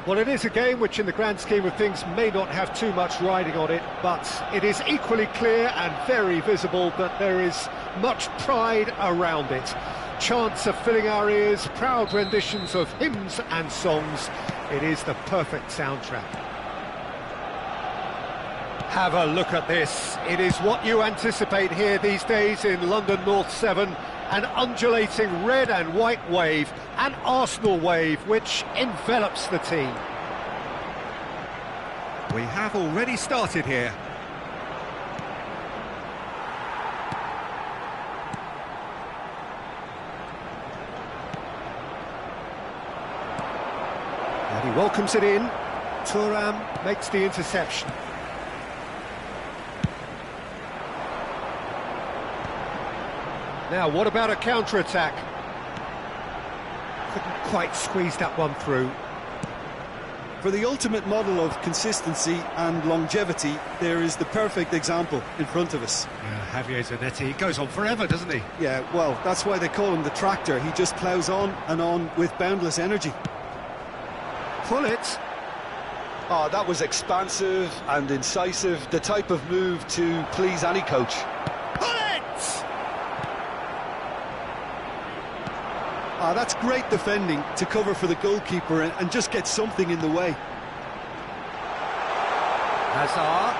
Well, it is a game which in the grand scheme of things may not have too much riding on it, but it is equally clear and very visible that there is much pride around it. Chants are filling our ears, proud renditions of hymns and songs. It is the perfect soundtrack. Have a look at this. It is what you anticipate here these days in London North 7. An undulating red and white wave, an Arsenal wave which envelops the team. We have already started here. And he welcomes it in. Thuram makes the interception. Now, what about a counter-attack? Couldn't quite squeeze that one through. For the ultimate model of consistency and longevity, there is the perfect example in front of us. Yeah, Javier Zanetti, he goes on forever, doesn't he? Yeah, well, that's why they call him the tractor. He just ploughs on and on with boundless energy. Pull it. Oh, that was expansive and incisive, the type of move to please any coach. That's great defending to cover for the goalkeeper and just get something in the way. Hazard!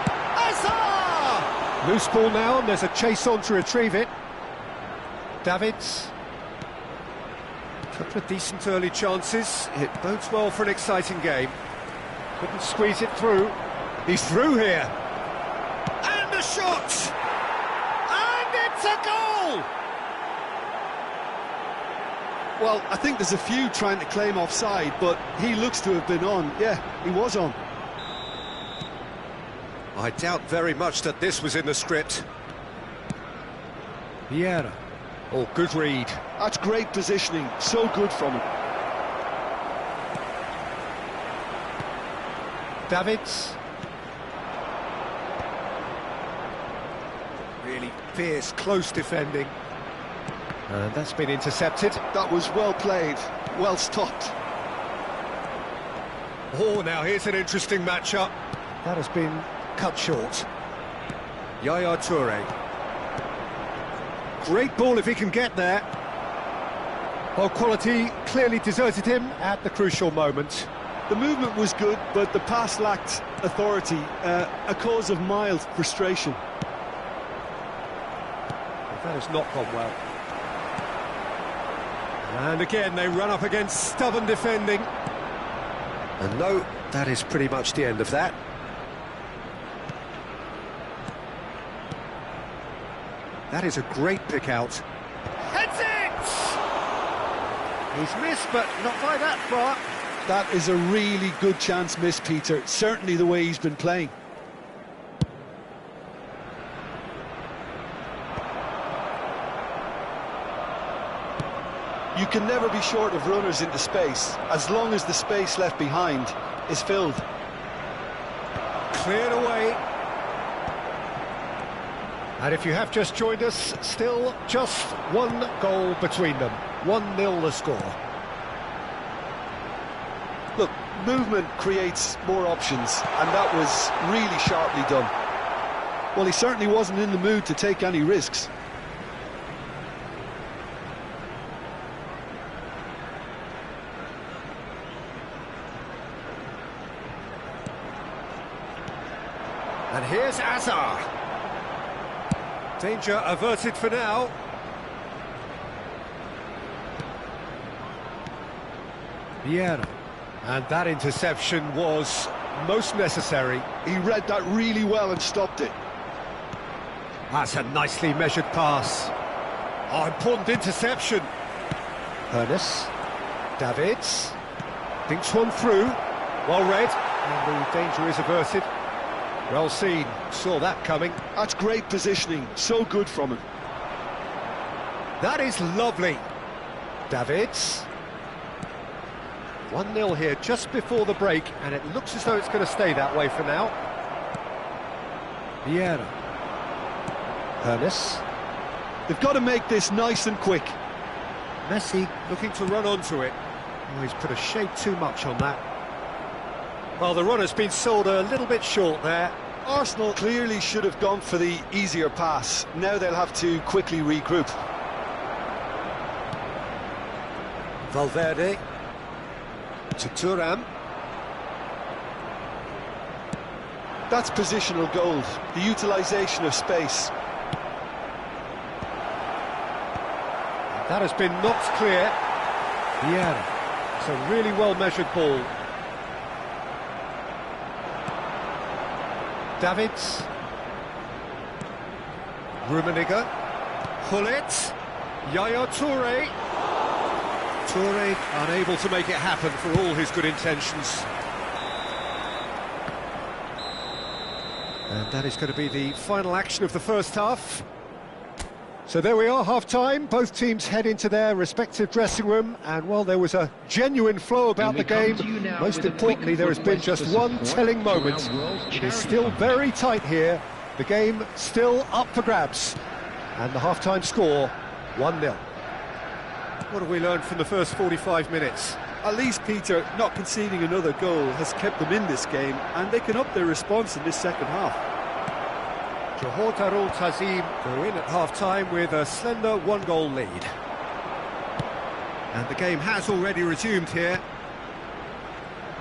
Loose ball now, and there's a chase on to retrieve it. Davids. Couple of decent early chances. It bodes well for an exciting game. Couldn't squeeze it through. He's through here. And a shot! And it's a goal! Well, I think there's a few trying to claim offside, but he looks to have been on. Yeah, he was on. I doubt very much that this was in the script. Vieira. Oh, good read. That's great positioning. So good from him. Davids. Really fierce, close defending. And that's been intercepted. That was well played, well stopped. Oh, now here's an interesting matchup. That has been cut short. Yaya Toure. Great ball if he can get there. Well, quality clearly deserted him at the crucial moment. The movement was good, but the pass lacked authority, a cause of mild frustration. That has not gone well. And again, they run up against stubborn defending. And no, that is pretty much the end of that. That is a great pick out. Heads it! He's missed, but not by that far. That is a really good chance miss, Peter. Certainly the way he's been playing. You can never be short of runners into space, as long as the space left behind is filled. Cleared away. And if you have just joined us, still just one goal between them. 1-0 the score. Look, movement creates more options, and that was really sharply done. Well, he certainly wasn't in the mood to take any risks. And here's Azar. Danger averted for now. Vieira. And that interception was most necessary. He read that really well and stopped it. That's a nicely measured pass. Oh, important interception. Ernest. Davids. Thinks one through. Well read. And the danger is averted. Well seen, saw that coming. That's great positioning, so good from him. That is lovely. Davids. 1-0 here just before the break, and it looks as though it's going to stay that way for now. Vieira. Ernest. They've got to make this nice and quick. Messi looking to run onto it. Oh, he's put a shade too much on that. Well, the run has been sold a little bit short there. Arsenal clearly should have gone for the easier pass. Now they'll have to quickly regroup. Valverde to Thuram. That's positional gold, the utilisation of space. That has been knocked clear. Yeah, it's a really well-measured ball. Davids. Rummenigge. Hullet. Yaya Toure. Toure unable to make it happen for all his good intentions. And that is going to be the final action of the first half. So there we are, half-time. Both teams head into their respective dressing room, and while there was a genuine flow about the game, most importantly there has been just one telling moment. It is still very tight here, the game still up for grabs, and the half-time score 1-0. What have we learned from the first 45 minutes? At least, Peter, not conceding another goal has kept them in this game, and they can up their response in this second half. Johor Darul Ta'zim go in at half-time with a slender one-goal lead. And the game has already resumed here.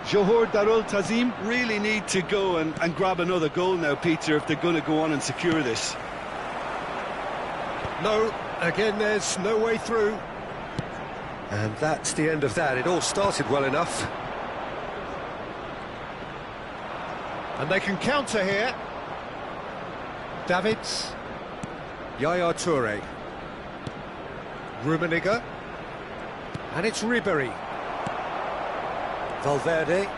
Johor Darul Ta'zim really need to go and grab another goal now, Peter, if they're going to go on and secure this. No, again there's no way through. And that's the end of that. It all started well enough. And they can counter here. Davids. Yaya Toure. Rummenigge. And it's Ribéry. Valverde.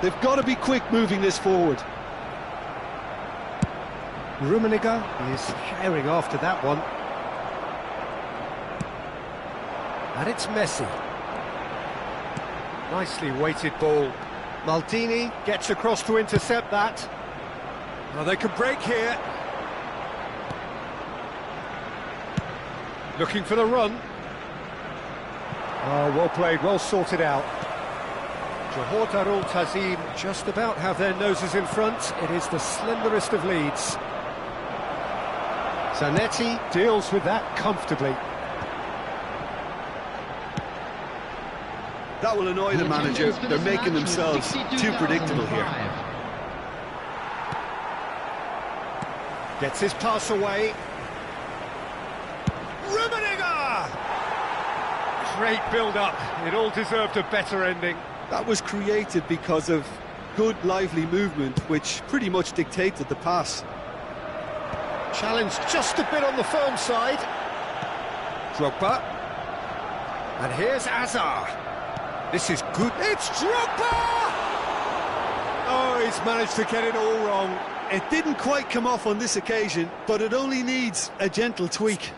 They've got to be quick moving this forward. Rummenigge is sharing after that one. And it's Messi. Nicely weighted ball. Maldini gets across to intercept that. Well, they can break here. Looking for the run. Oh, well played, well sorted out. Johor Darul Ta'zim just about have their noses in front. It is the slenderest of leads. Zanetti deals with that comfortably. That will annoy the manager. They're making themselves too predictable here. Gets his pass away. Rummenigge! Great build-up. It all deserved a better ending. That was created because of good, lively movement, which pretty much dictated the pass. Challenged just a bit on the firm side. Drogba. And here's Azar. This is good. It's Drogba! Oh, he's managed to get it all wrong. It didn't quite come off on this occasion, but it only needs a gentle tweak.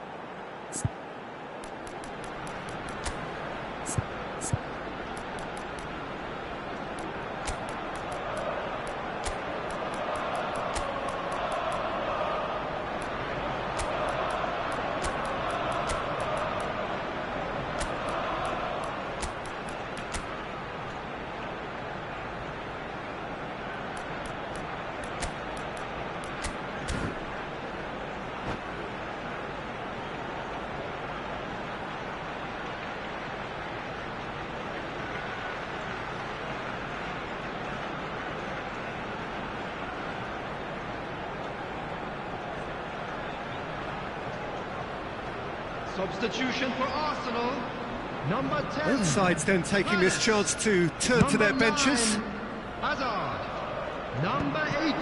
Substitution for Arsenal, number 10. Both sides then taking this chance to turn to their benches. Hazard, number 18,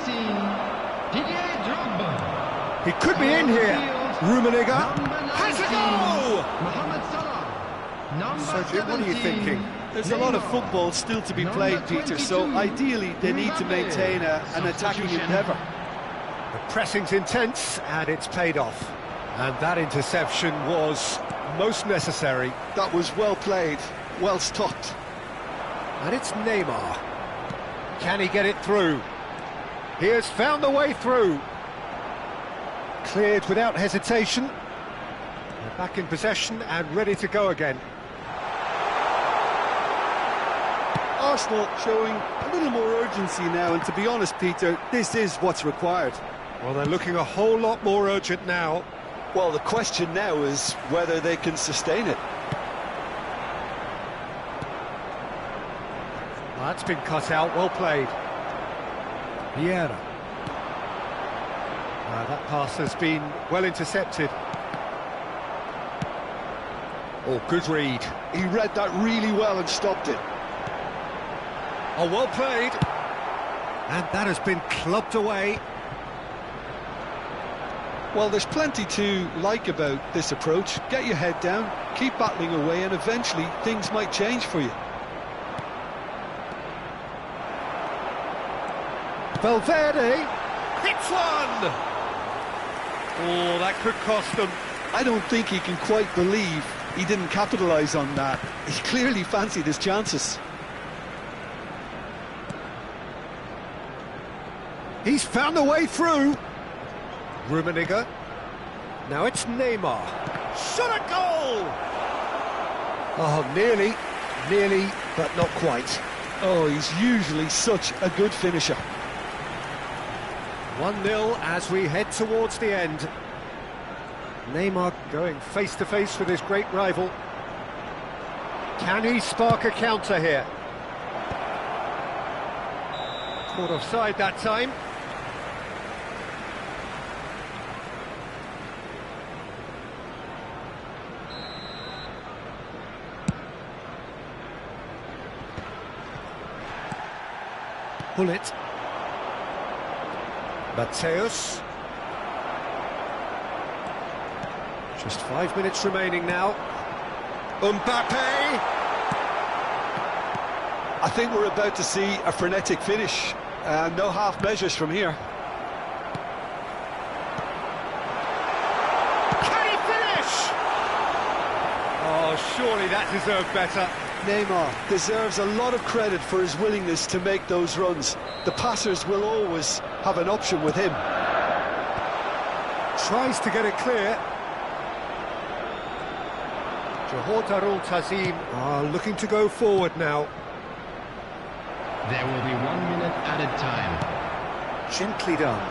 Didier Drogba. He could be in here. Rummenigge has a goal! Mohamed Salah, number So, Jim, what are you 17, thinking? There's a lot of football still to be played, Peter, so ideally they need to maintain an attacking endeavour. The pressing's intense, and it's paid off. And that interception was most necessary. That was well played, well stopped. And it's Neymar. Can he get it through? He has found the way through. Cleared without hesitation. They're back in possession and ready to go again. Oh, Arsenal showing a little more urgency now, and to be honest, Peter, this is what's required. Well, they're looking a whole lot more urgent now. Well, the question now is whether they can sustain it. That's been cut out, well played. Vieira. That pass has been well intercepted. Oh, good read. He read that really well and stopped it. Oh, well played. And that has been clubbed away. Well, there's plenty to like about this approach. Get your head down, keep battling away, and eventually things might change for you. Valverde hits one! Oh, that could cost them. I don't think he can quite believe he didn't capitalise on that. He clearly fancied his chances. He's found a way through. Rummenigge. Now it's Neymar. Shot a goal! Oh, nearly, but not quite. Oh, he's usually such a good finisher. 1-0 as we head towards the end. Neymar going face-to-face with his great rival. Can he spark a counter here? Caught offside that time. Pull it. Mateus. Just 5 minutes remaining now. Mbappe! I think we're about to see a frenetic finish. No half measures from here. Can he finish? Oh, surely that deserved better. Neymar deserves a lot of credit for his willingness to make those runs. The passers will always have an option with him. Tries to get it clear. Johor Darul Tazim are looking to go forward now. There will be 1 minute added time. Gently done.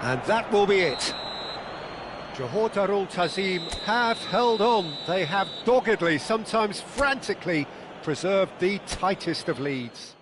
And that will be it. Johor Darul Tazim have held on. They have doggedly, sometimes frantically, preserved the tightest of leads.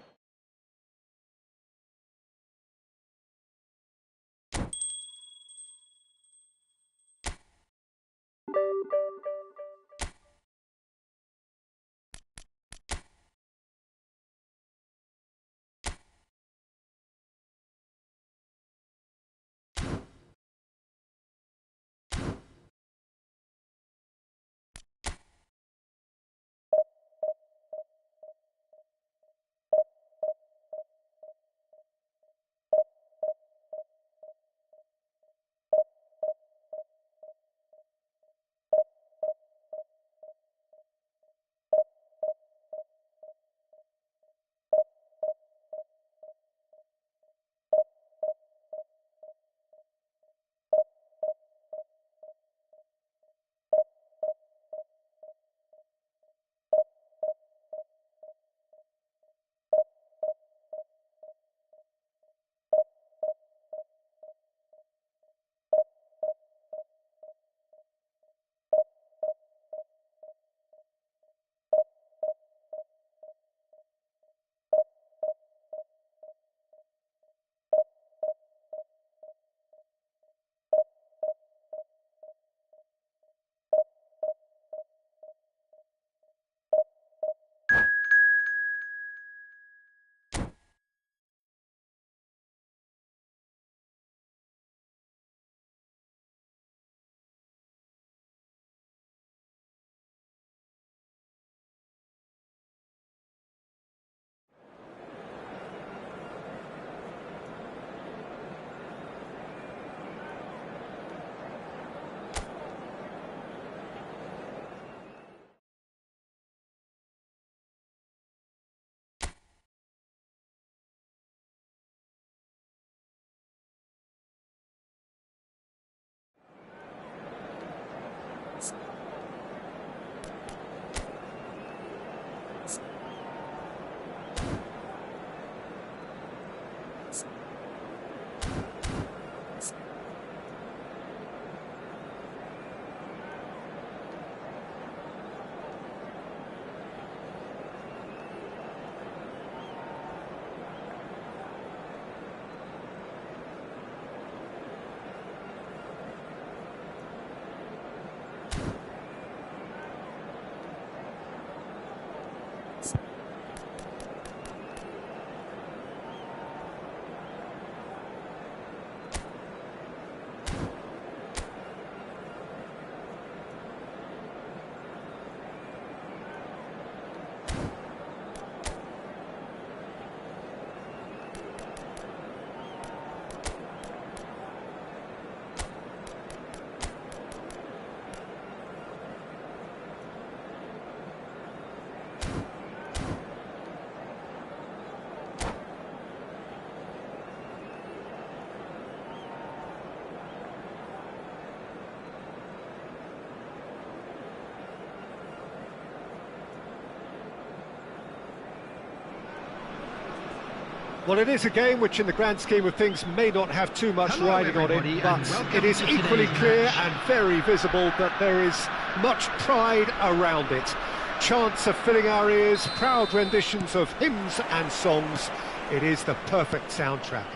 Well, it is a game which in the grand scheme of things may not have too much riding on it, but it is equally clear and very visible that there is much pride around it. Chants are filling our ears, proud renditions of hymns and songs. It is the perfect soundtrack.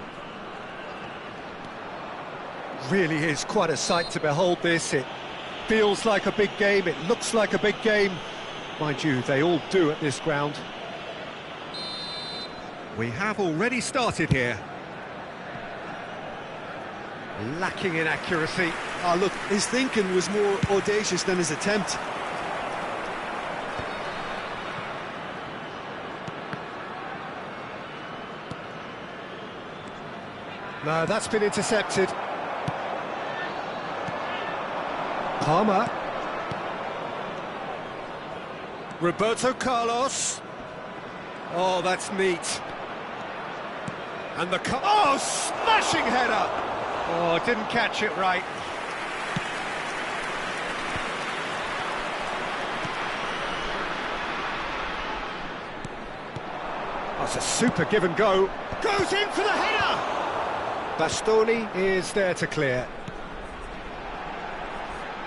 Really is quite a sight to behold this. It feels like a big game, it looks like a big game. Mind you, they all do at this ground. We have already started here. Lacking in accuracy. Ah, look, his thinking was more audacious than his attempt. No, that's been intercepted. Palmer. Roberto Carlos. Oh, that's neat. And the... Oh, smashing header! Oh, didn't catch it right. That's a super give and go. Goes in for the header! Bastoni is there to clear.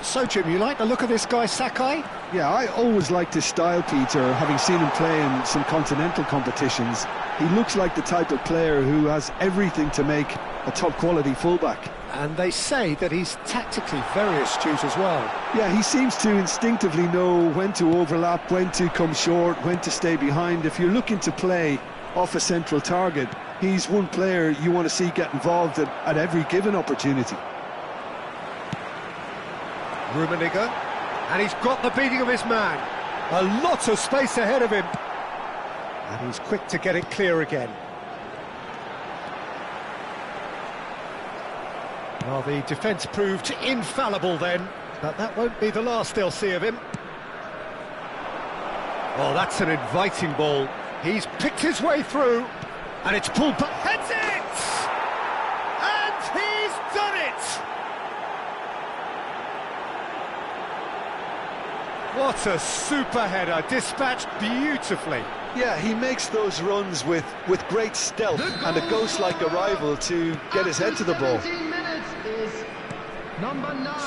So, Jim, you like the look of this guy, Sakai? Yeah, I always liked his style, Peter, having seen him play in some continental competitions. He looks like the type of player who has everything to make a top-quality fullback. And they say that he's tactically very astute as well. Yeah, he seems to instinctively know when to overlap, when to come short, when to stay behind. If you're looking to play off a central target, he's one player you want to see get involved at every given opportunity. Rummenigge, and he's got the beating of his man. A lot of space ahead of him. And he's quick to get it clear again. Well, the defence proved infallible then, but that won't be the last they'll see of him. Oh, that's an inviting ball. He's picked his way through, and it's pulled back. Heads it! And he's done it! What a super header, dispatched beautifully. Yeah, he makes those runs with great stealth and a ghost-like arrival to get his head to the ball.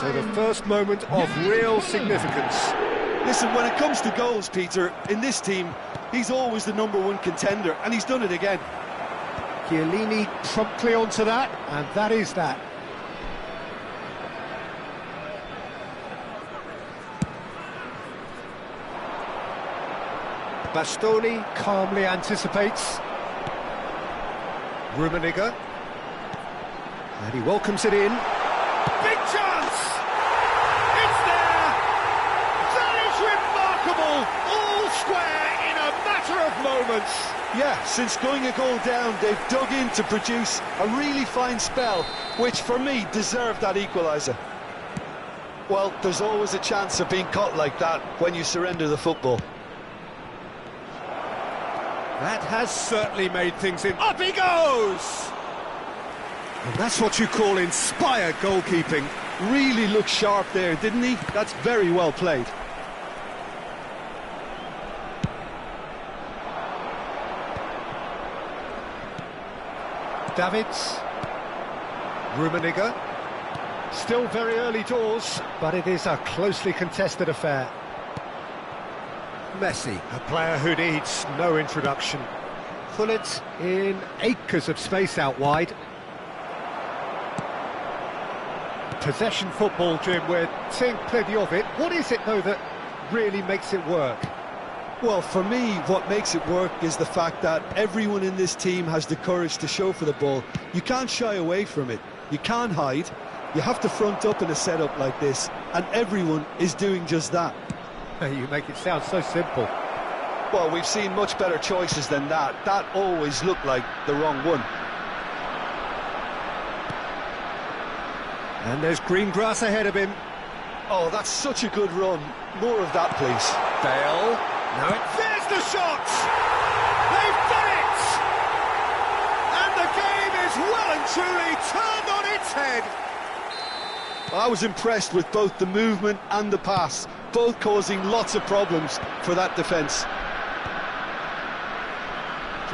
So the first moment of real significance. Listen, when it comes to goals, Peter, in this team, he's always the #1 contender, and he's done it again. Chiellini promptly onto that, and that is that. Bastoni calmly anticipates. Rummenigge. And he welcomes it in. Big chance! It's there! That is remarkable! All square in a matter of moments. Yeah, since going a goal down, they've dug in to produce a really fine spell, which for me deserved that equaliser. Well, there's always a chance of being caught like that when you surrender the football. That has certainly made things in. Up he goes! And that's what you call inspired goalkeeping. Really looked sharp there, didn't he? That's very well played. Davids. Rummenigge. Still very early doors, but it is a closely contested affair. Messi, a player who needs no introduction. Gullit in acres of space out wide. Possession football, Jim, we're seeing plenty of it. What is it, though, that really makes it work? Well, for me, what makes it work is the fact that everyone in this team has the courage to show for the ball. You can't shy away from it. You can't hide. You have to front up in a setup like this, and everyone is doing just that. You make it sound so simple. Well, we've seen much better choices than that. That always looked like the wrong one. And there's green grass ahead of him. Oh, that's such a good run. More of that, please. Bale. Now there's the shot! They've done it! And the game is well and truly turned on its head. I was impressed with both the movement and the pass, both causing lots of problems for that defence.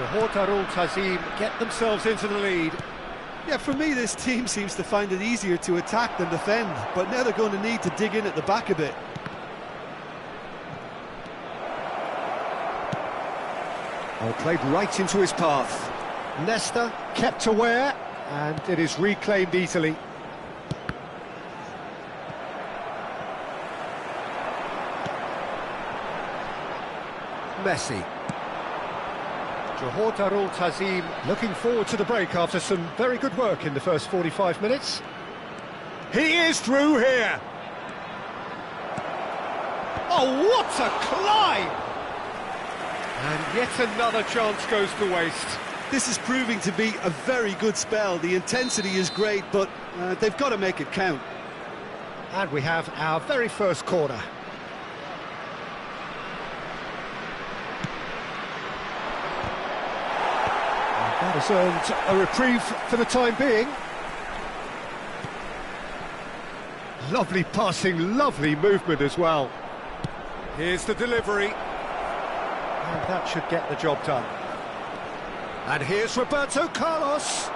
Johor Tazim get themselves into the lead. Yeah, for me, this team seems to find it easier to attack than defend, but now they're going to need to dig in at the back a bit. Oh, played right into his path. Nesta kept aware, and it is reclaimed easily. Messi. Johor Tazim looking forward to the break after some very good work in the first 45 minutes. He is through here. Oh, what a climb! And yet another chance goes to waste. This is proving to be a very good spell. The intensity is great, but they've got to make it count. And we have our very first corner. That has earned a reprieve for the time being. Lovely passing, lovely movement as well. Here's the delivery. And that should get the job done. And here's Roberto Carlos.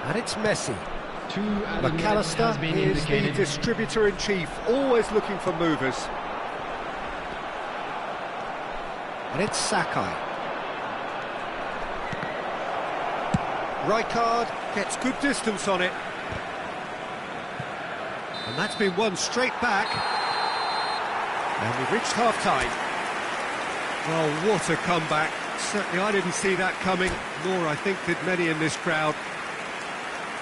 And it's Messi. McAllister is the distributor-in-chief, always looking for movers. And it's Sakai. Rijkaard gets good distance on it. And that's been won straight back. And we've reached half-time. Well, what a comeback. Certainly I didn't see that coming, nor I think did many in this crowd.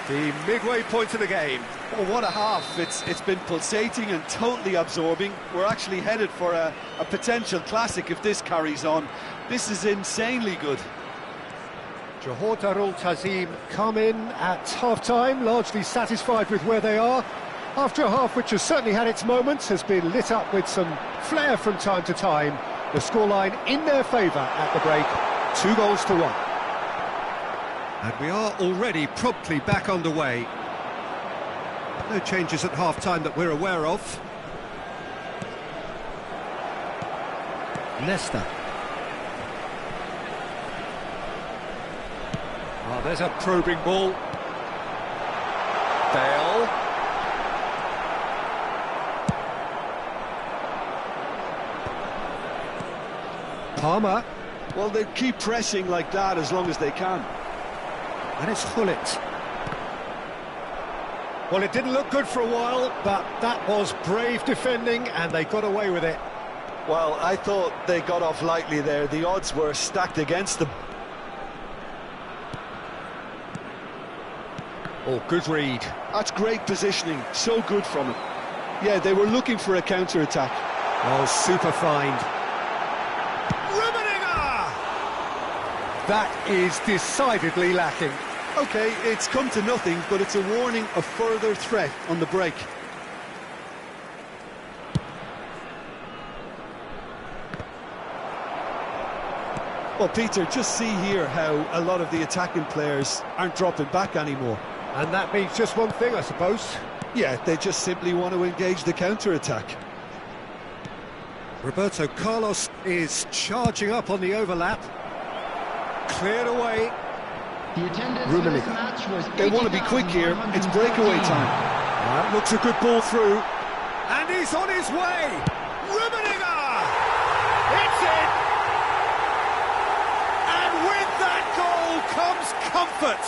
The midway point of the game. Oh, what a half. It's been pulsating and totally absorbing. We're actually headed for a potential classic if this carries on. This is insanely good. Johor Tazim come in at half-time, largely satisfied with where they are. After a half which has certainly had its moments, has been lit up with some flair from time to time. The scoreline in their favour at the break, 2-1. And we are already promptly back underway. No changes at half-time that we're aware of. Nesta. Oh, there's a probing ball. Bale. Palmer. Well, they keep pressing like that as long as they can. And it's Hullet. Well, it didn't look good for a while, but that was brave defending, and they got away with it. Well, I thought they got off lightly there. The odds were stacked against them. Oh, good read. That's great positioning. So good from him. Yeah, they were looking for a counter-attack. Oh, super find. That is decidedly lacking. OK, it's come to nothing, but it's a warning of further threat on the break. Well, Peter, just see here how a lot of the attacking players aren't dropping back anymore. And that means just one thing, I suppose. Yeah, they just simply want to engage the counter-attack. Roberto Carlos is charging up on the overlap. Cleared away. The attendance for this match was They want to be quick here. It's breakaway time. That looks a good ball through. And he's on his way. Rummenigge! It's in! And with that goal comes comfort.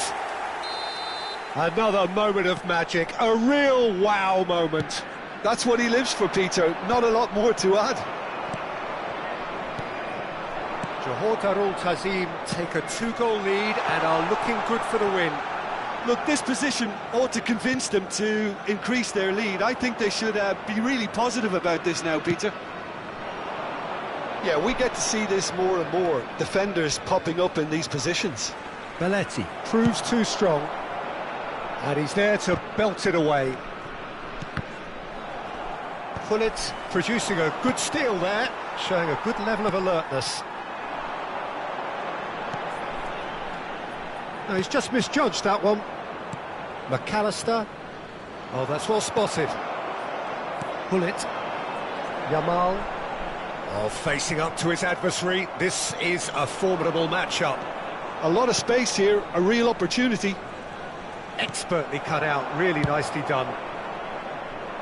Another moment of magic. A real wow moment. That's what he lives for, Peter. Not a lot more to add. Johor Tazim take a 2-goal lead and are looking good for the win. Look, this position ought to convince them to increase their lead. I think they should be really positive about this now, Peter. Yeah, we get to see this more and more. Defenders popping up in these positions. Belletti proves too strong. And he's there to belt it away. Hullet producing a good steal there, showing a good level of alertness. No, he's just misjudged that one. McAllister. Oh, that's well spotted. Hullet. Yamal. Oh, facing up to his adversary, this is a formidable matchup. A lot of space here, a real opportunity. Expertly cut out, really nicely done.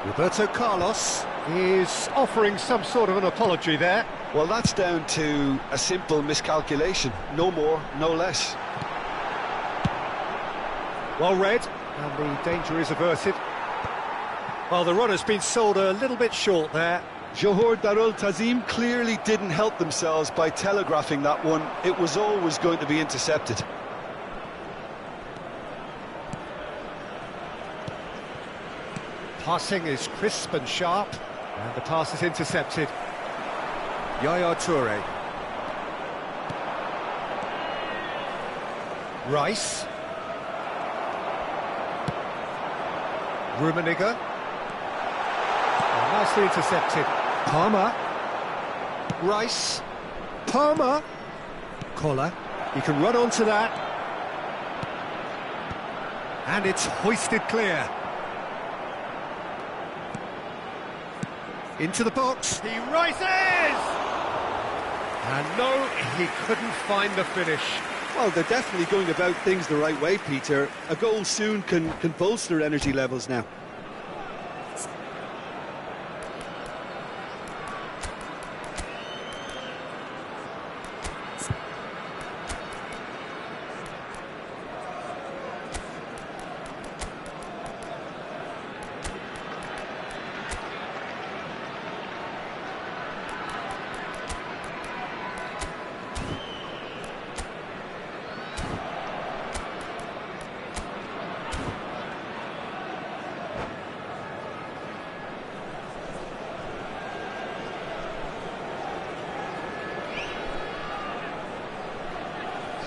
Roberto Carlos is offering some sort of an apology there. Well, that's down to a simple miscalculation. No more, no less. Well read, and the danger is averted. Well, the runner's been sold a little bit short there. Johor Darul Tazim clearly didn't help themselves by telegraphing that one. It was always going to be intercepted. Passing is crisp and sharp, and the pass is intercepted. Yaya Toure. Rice. Rummenigge. Oh, nicely intercepted. Palmer. Rice. Palmer. Collar. He can run onto that. And it's hoisted clear. Into the box. He rises! And no, he couldn't find the finish. Well, they're definitely going about things the right way, Peter. A goal soon can bolster energy levels now.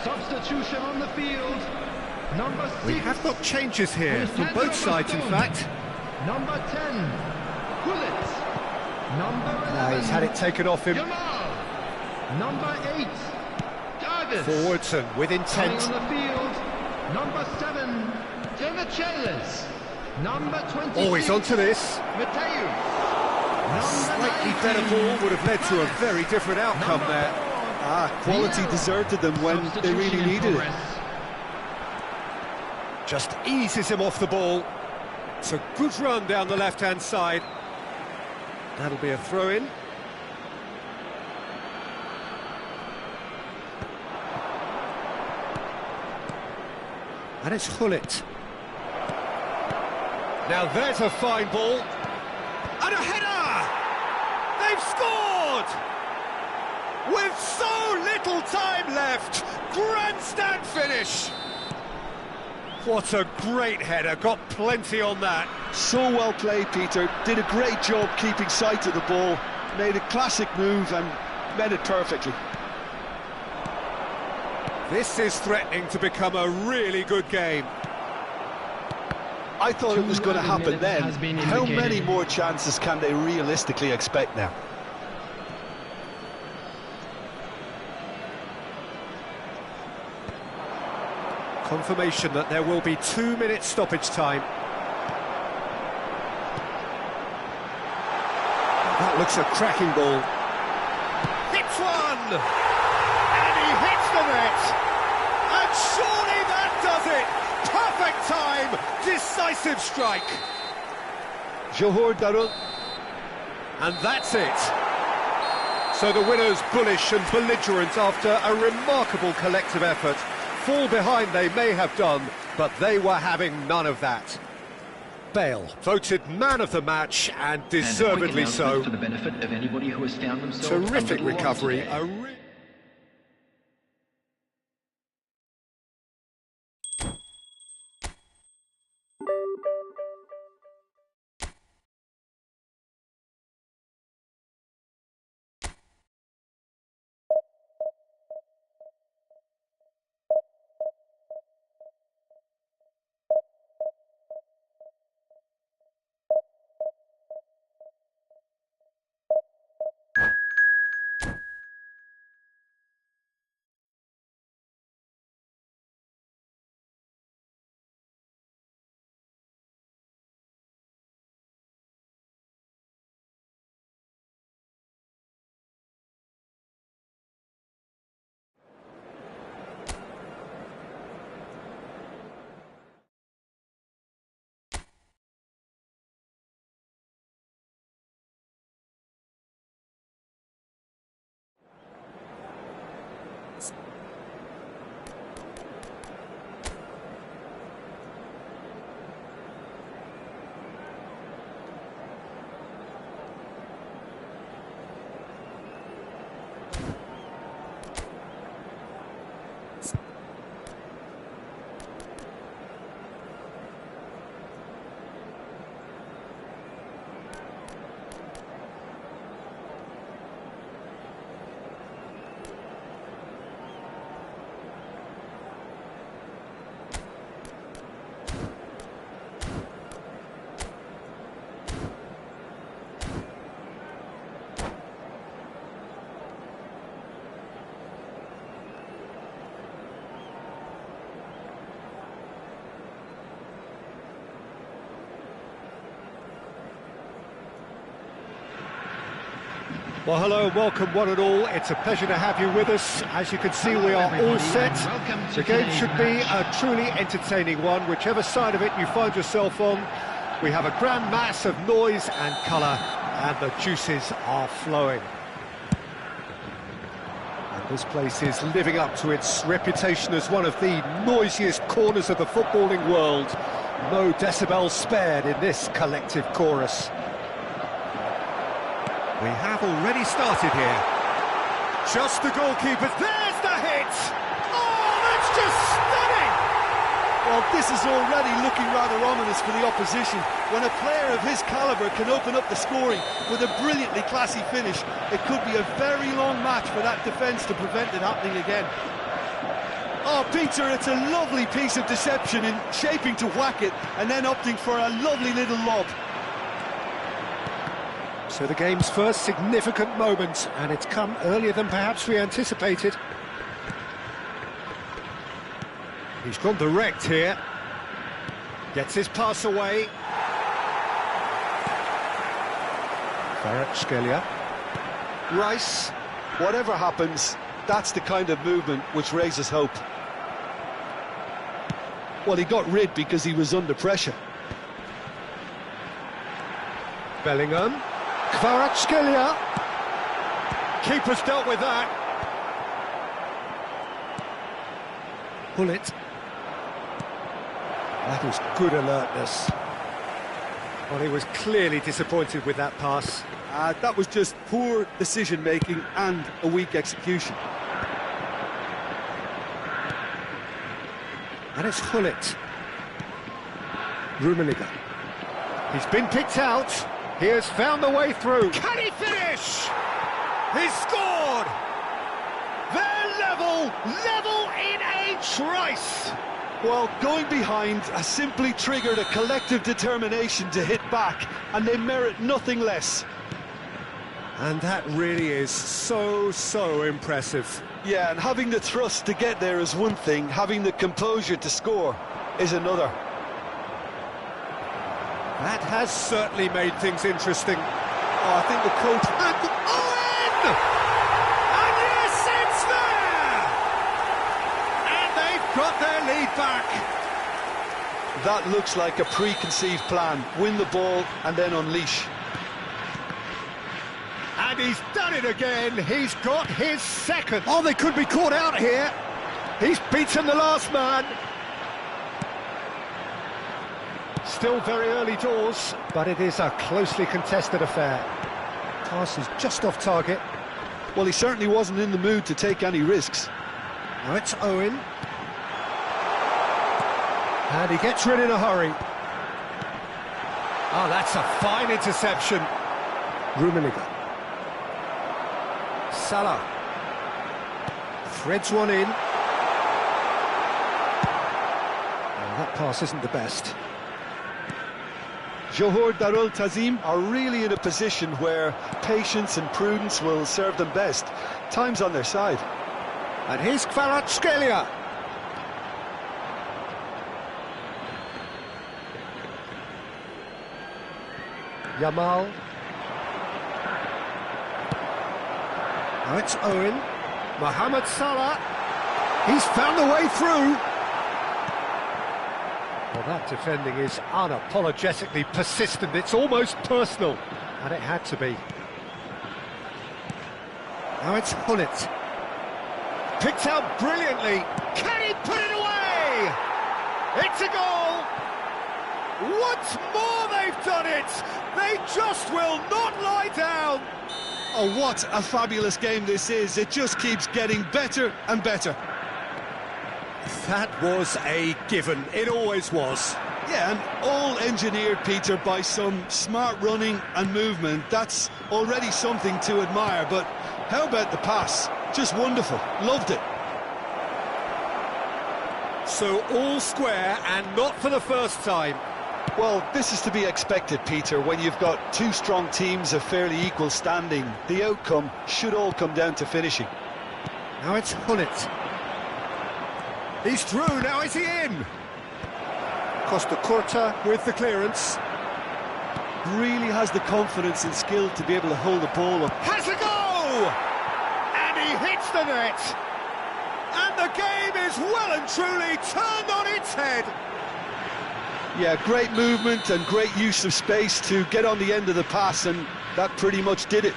Substitution on the field. Number 6. We have got changes here from both sides, in fact. Number 10, Gullit. Number 11, Now he's had it taken off him. Jamal. Number 8, Davis. Forwards and with intent. Coming on the field. Number 7, Demichelis. Number 26. Oh, he's onto this. Mateu. A slightly better ball would have led to a very different outcome there. Quality deserted them when they really needed it. Just eases him off the ball. It's a good run down the left-hand side. That'll be a throw-in. And it's Gullit. Now there's a fine ball. And a header! They've scored! With so little time left, grandstand finish. What a great header, got plenty on that. So well played, Peter. Did a great job keeping sight of the ball. Made a classic move and met it perfectly. This is threatening to become a really good game. I thought it was going to happen then. How many indicated. more chances can they realistically expect now? Confirmation that there will be 2 minutes stoppage time. That looks a cracking ball. Hits one! And he hits the net! And surely that does it! Perfect time! Decisive strike! Johor Darul. And that's it! So the winners bullish and belligerent after a remarkable collective effort. Fall behind they may have done, but they were having none of that. Bale voted man of the match, and deservedly so. For the benefit of anybody who has found themselves Terrific a little lost recovery. today. Well, hello and welcome one and all. It's a pleasure to have you with us. As you can see, we are all set. The game should be a truly entertaining one, whichever side of it you find yourself on. We have a grand mass of noise and colour, and the juices are flowing. And this place is living up to its reputation as one of the noisiest corners of the footballing world. No decibels spared in this collective chorus. We have already started here. Just the goalkeeper. There's the hit! Oh, that's just stunning! Well, this is already looking rather ominous for the opposition. When a player of his calibre can open up the scoring with a brilliantly classy finish, it could be a very long match for that defence to prevent it happening again. Oh, Peter, it's a lovely piece of deception in shaping to whack it and then opting for a lovely little lob. So the game's first significant moment, and it's come earlier than perhaps we anticipated. He's gone direct here. Gets his pass away. Kvaratskhelia. Rice, whatever happens, that's the kind of movement which raises hope. Well, he got rid because he was under pressure. Bellingham. Kvaratskhelia. Keeper's dealt with that. Bullet. That was good alertness. Well, he was clearly disappointed with that pass. That was just poor decision-making and a weak execution. And it's Hullet. Rummenigge. He's been picked out. He has found the way through. Can he finish? He's scored! They're level in a trice. Well, going behind has simply triggered a collective determination to hit back, and they merit nothing less. And that really is so impressive. Yeah, and having the thrust to get there is one thing, having the composure to score is another. That has certainly made things interesting. Oh, I think the coach... And Owen! And yes, it's there! And they've got their lead back. That looks like a preconceived plan. Win the ball and then unleash. And he's done it again. He's got his second. Oh, they could be caught out here. He's beaten the last man. Still very early doors, but it is a closely contested affair. Pass is just off target. Well, he certainly wasn't in the mood to take any risks. Now it's Owen. And he gets rid in a hurry. Oh, that's a fine interception. Rummenigge. Salah. Threads one in. Oh, that pass isn't the best. Johor Darul Tazim are really in a position where patience and prudence will serve them best. Time's on their side. And here's Kvaratskhelia. Yamal. Now it's Owen. Mohamed Salah. He's found a way through. Well, that defending is unapologetically persistent. It's almost personal, and it had to be. Now it's Hullet. Picked out brilliantly. Can he put it away? It's a goal! Once more they've done it! They just will not lie down! Oh, what a fabulous game this is. It just keeps getting better and better. That was a given. It always was. Yeah, and all engineered, Peter, by some smart running and movement. That's already something to admire, but how about the pass? Just wonderful. Loved it. So all square, and not for the first time. Well, this is to be expected, Peter, when you've got two strong teams of fairly equal standing. The outcome should all come down to finishing. Now it's Hullet. He's through, now is he in? Costa Curta with the clearance. Really has the confidence and skill to be able to hold the ball up. Has a goal! And he hits the net! And the game is well and truly turned on its head! Yeah, great movement and great use of space to get on the end of the pass, and that pretty much did it.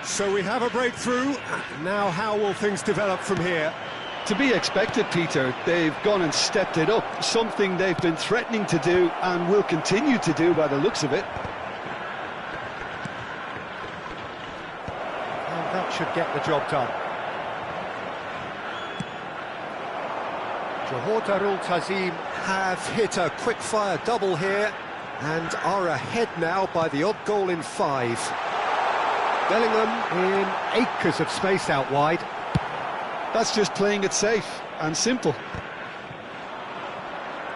So we have a breakthrough. Now how will things develop from here? To be expected, Peter. They've gone and stepped it up, something they've been threatening to do and will continue to do by the looks of it. And that should get the job done. Johor Darul Tazim have hit a quick-fire double here and are ahead now by the odd goal in 5. Bellingham in acres of space out wide. That's just playing it safe and simple.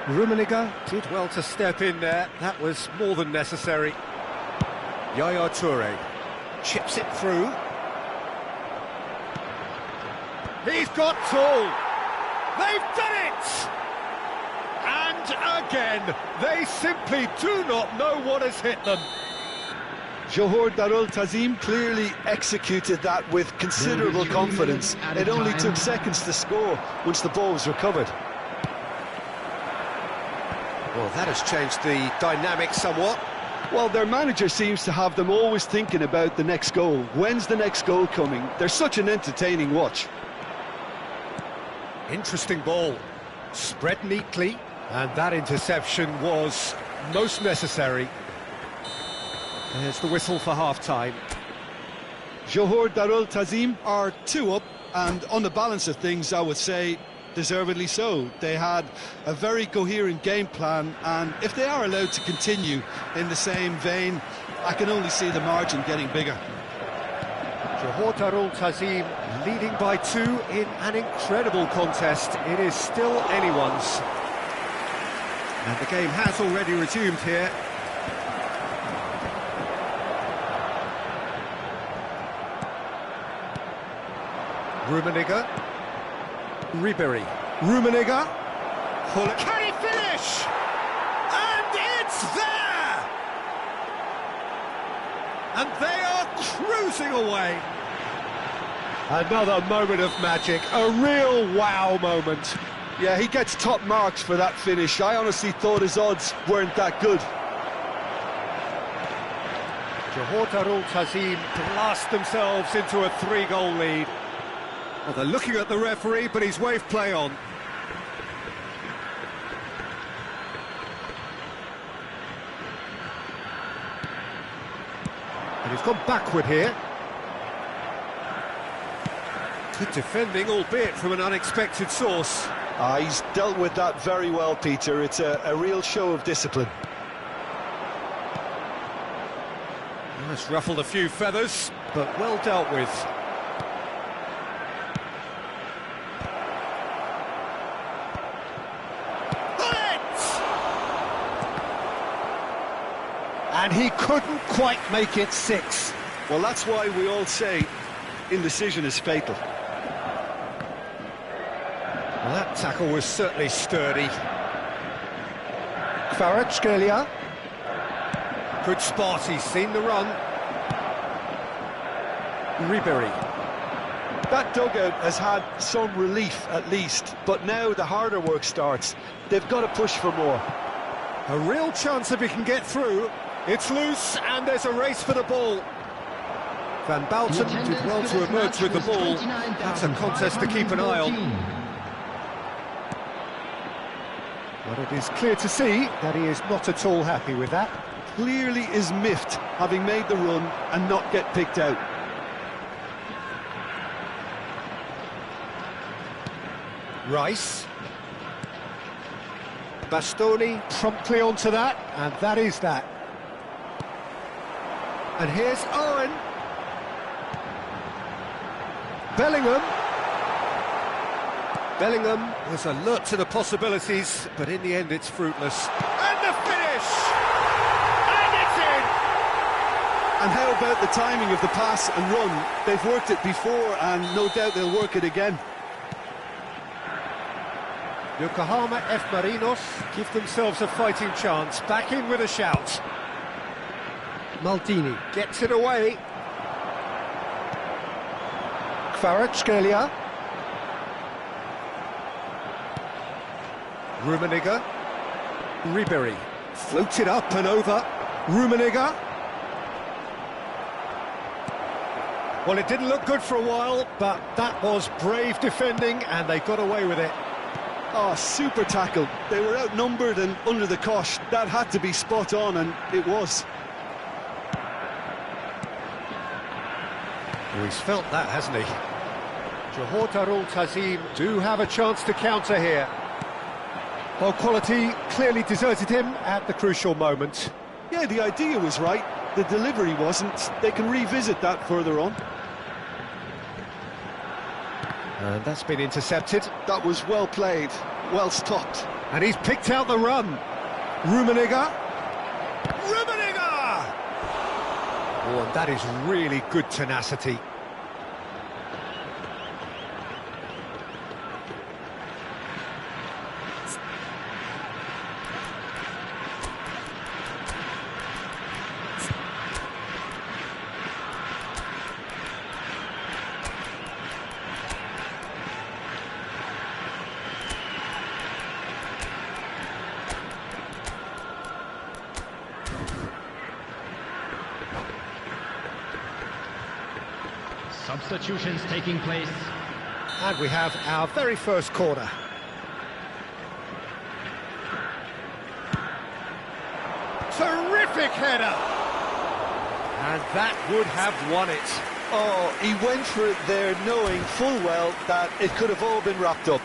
Rummenigge did well to step in there. That was more than necessary. Yaya Toure chips it through. He's got Tool. They've done it! And again, they simply do not know what has hit them. Johor Darul Tazim clearly executed that with considerable confidence. It only took seconds to score once the ball was recovered. Well, that has changed the dynamic somewhat. Well, their manager seems to have them always thinking about the next goal. When's the next goal coming? They're such an entertaining watch. Interesting ball. Spread neatly, and that interception was most necessary. There's the whistle for half-time. Johor Darul Tazim are 2 up, and on the balance of things, I would say deservedly so. They had a very coherent game plan, and if they are allowed to continue in the same vein, I can only see the margin getting bigger. Johor Darul Tazim leading by 2 in an incredible contest. It is still anyone's. And the game has already resumed here. Rummenigge, Ribery, Rummenigge, can he finish? And it's there! And they are cruising away. Another moment of magic, a real wow moment. Yeah, he gets top marks for that finish. I honestly thought his odds weren't that good. Johor Darul Tazim blast themselves into a 3-goal lead. Well, they're looking at the referee, but he's waved play on. And he's gone backward here. Good defending, albeit from an unexpected source. He's dealt with that very well, Peter. It's a real show of discipline. That's ruffled a few feathers, but well dealt with. And he couldn't quite make it 6. Well, that's why we all say indecision is fatal. Well, that tackle was certainly sturdy. Kvaratskhelia. Good spot, he's seen the run. Ribery. That dugout has had some relief at least, but now the harder work starts. They've got to push for more. A real chance if he can get through. It's loose, and there's a race for the ball. Van Bouten did well to emerge with the ball. That's a contest to keep an eye on. But it is clear to see that he is not at all happy with that. Clearly is miffed, having made the run and not get picked out. Rice. Bastoni promptly onto that, and that is that. And here's Owen. Bellingham. Bellingham was alert to the possibilities, but in the end it's fruitless. And the finish! And it's in! And how about the timing of the pass and run? They've worked it before, and no doubt they'll work it again. Yokohama F. Marinos give themselves a fighting chance. Back in with a shout. Maldini gets it away. Kvaratskhelia. Rummenigge. Ribéry. Floated up and over. Rummenigge. Well, it didn't look good for a while, but that was brave defending, and they got away with it. Oh, super tackle. They were outnumbered and under the cosh. That had to be spot on, and it was. Oh, he's felt that, hasn't he? Johor Darul Tazim do have a chance to counter here. Well, quality clearly deserted him at the crucial moment. Yeah, the idea was right. The delivery wasn't. They can revisit that further on. And that's been intercepted. That was well played, well stopped. And he's picked out the run. Rummenigge. Rummenigge! Oh, and that is really good tenacity. Substitutions taking place. And we have our very first corner. Terrific header! And that would have won it. Oh, he went for it there, knowing full well that it could have all been wrapped up.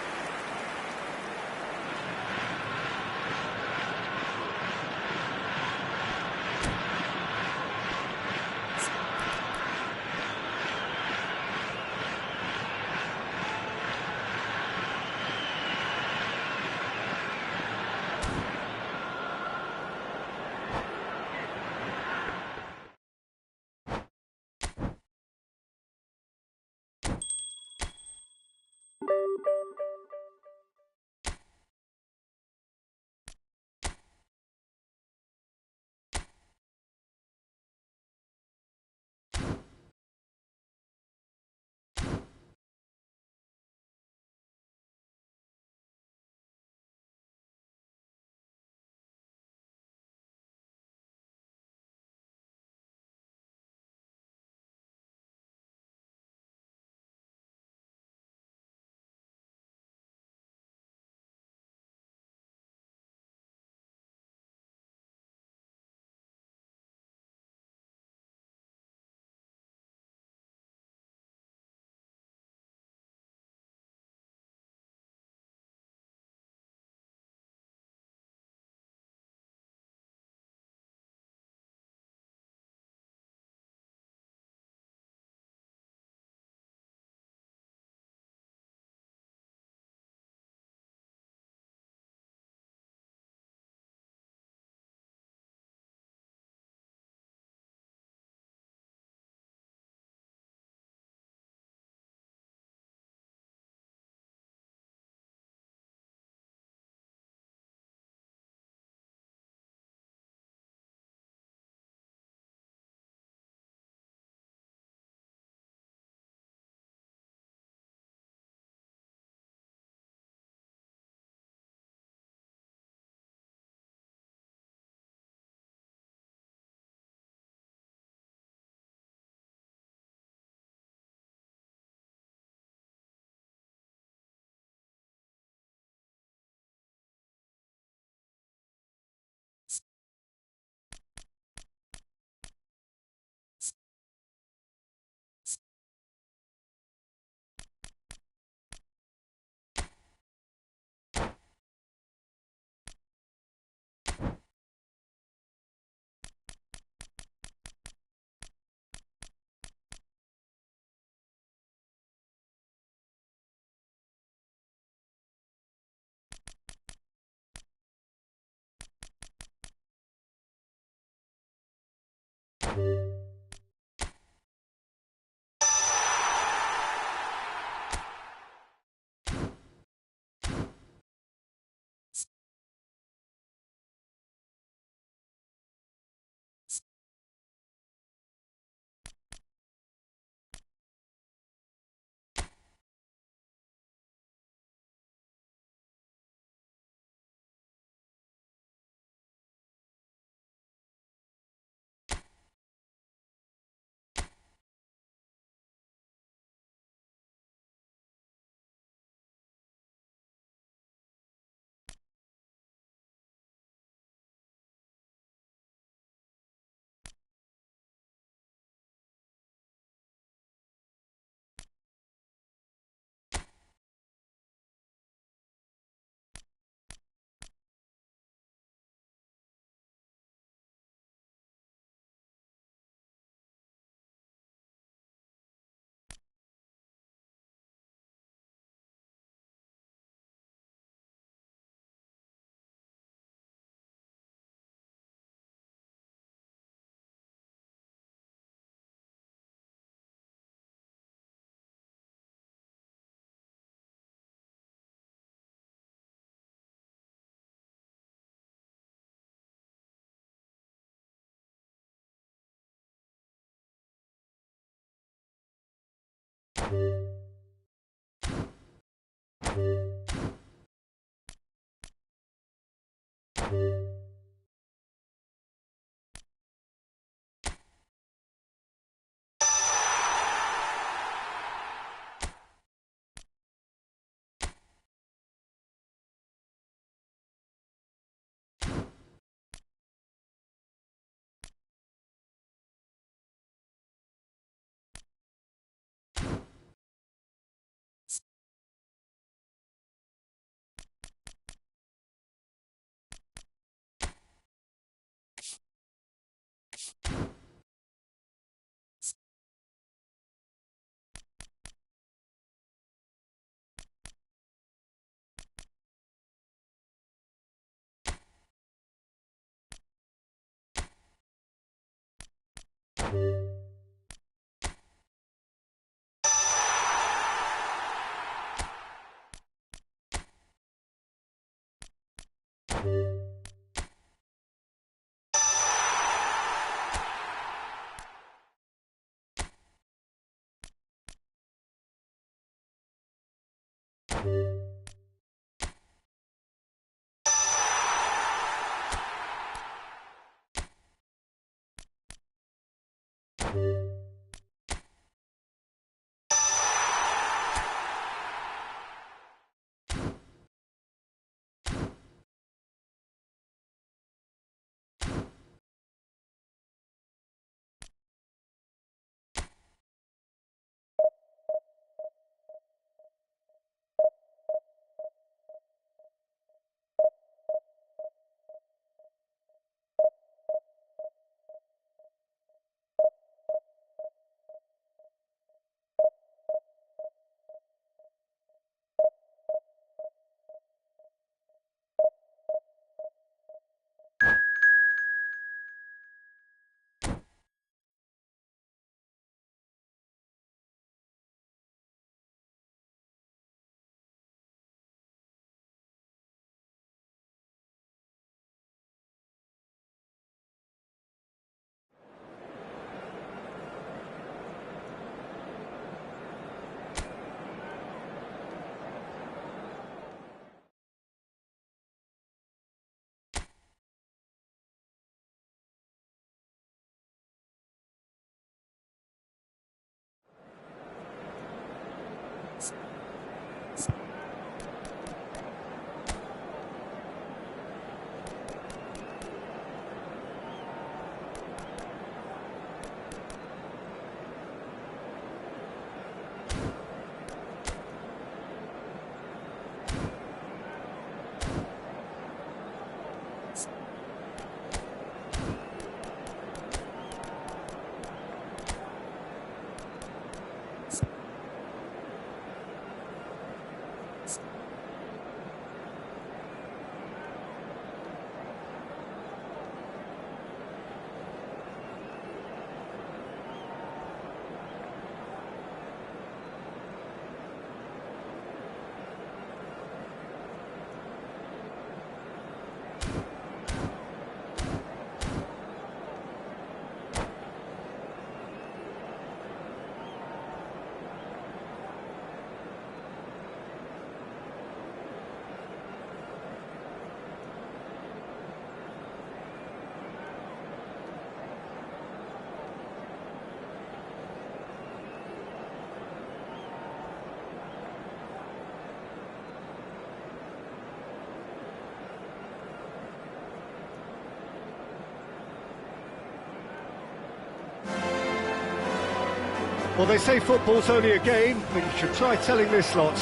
Well, they say football's only a game, but you should try telling this lot.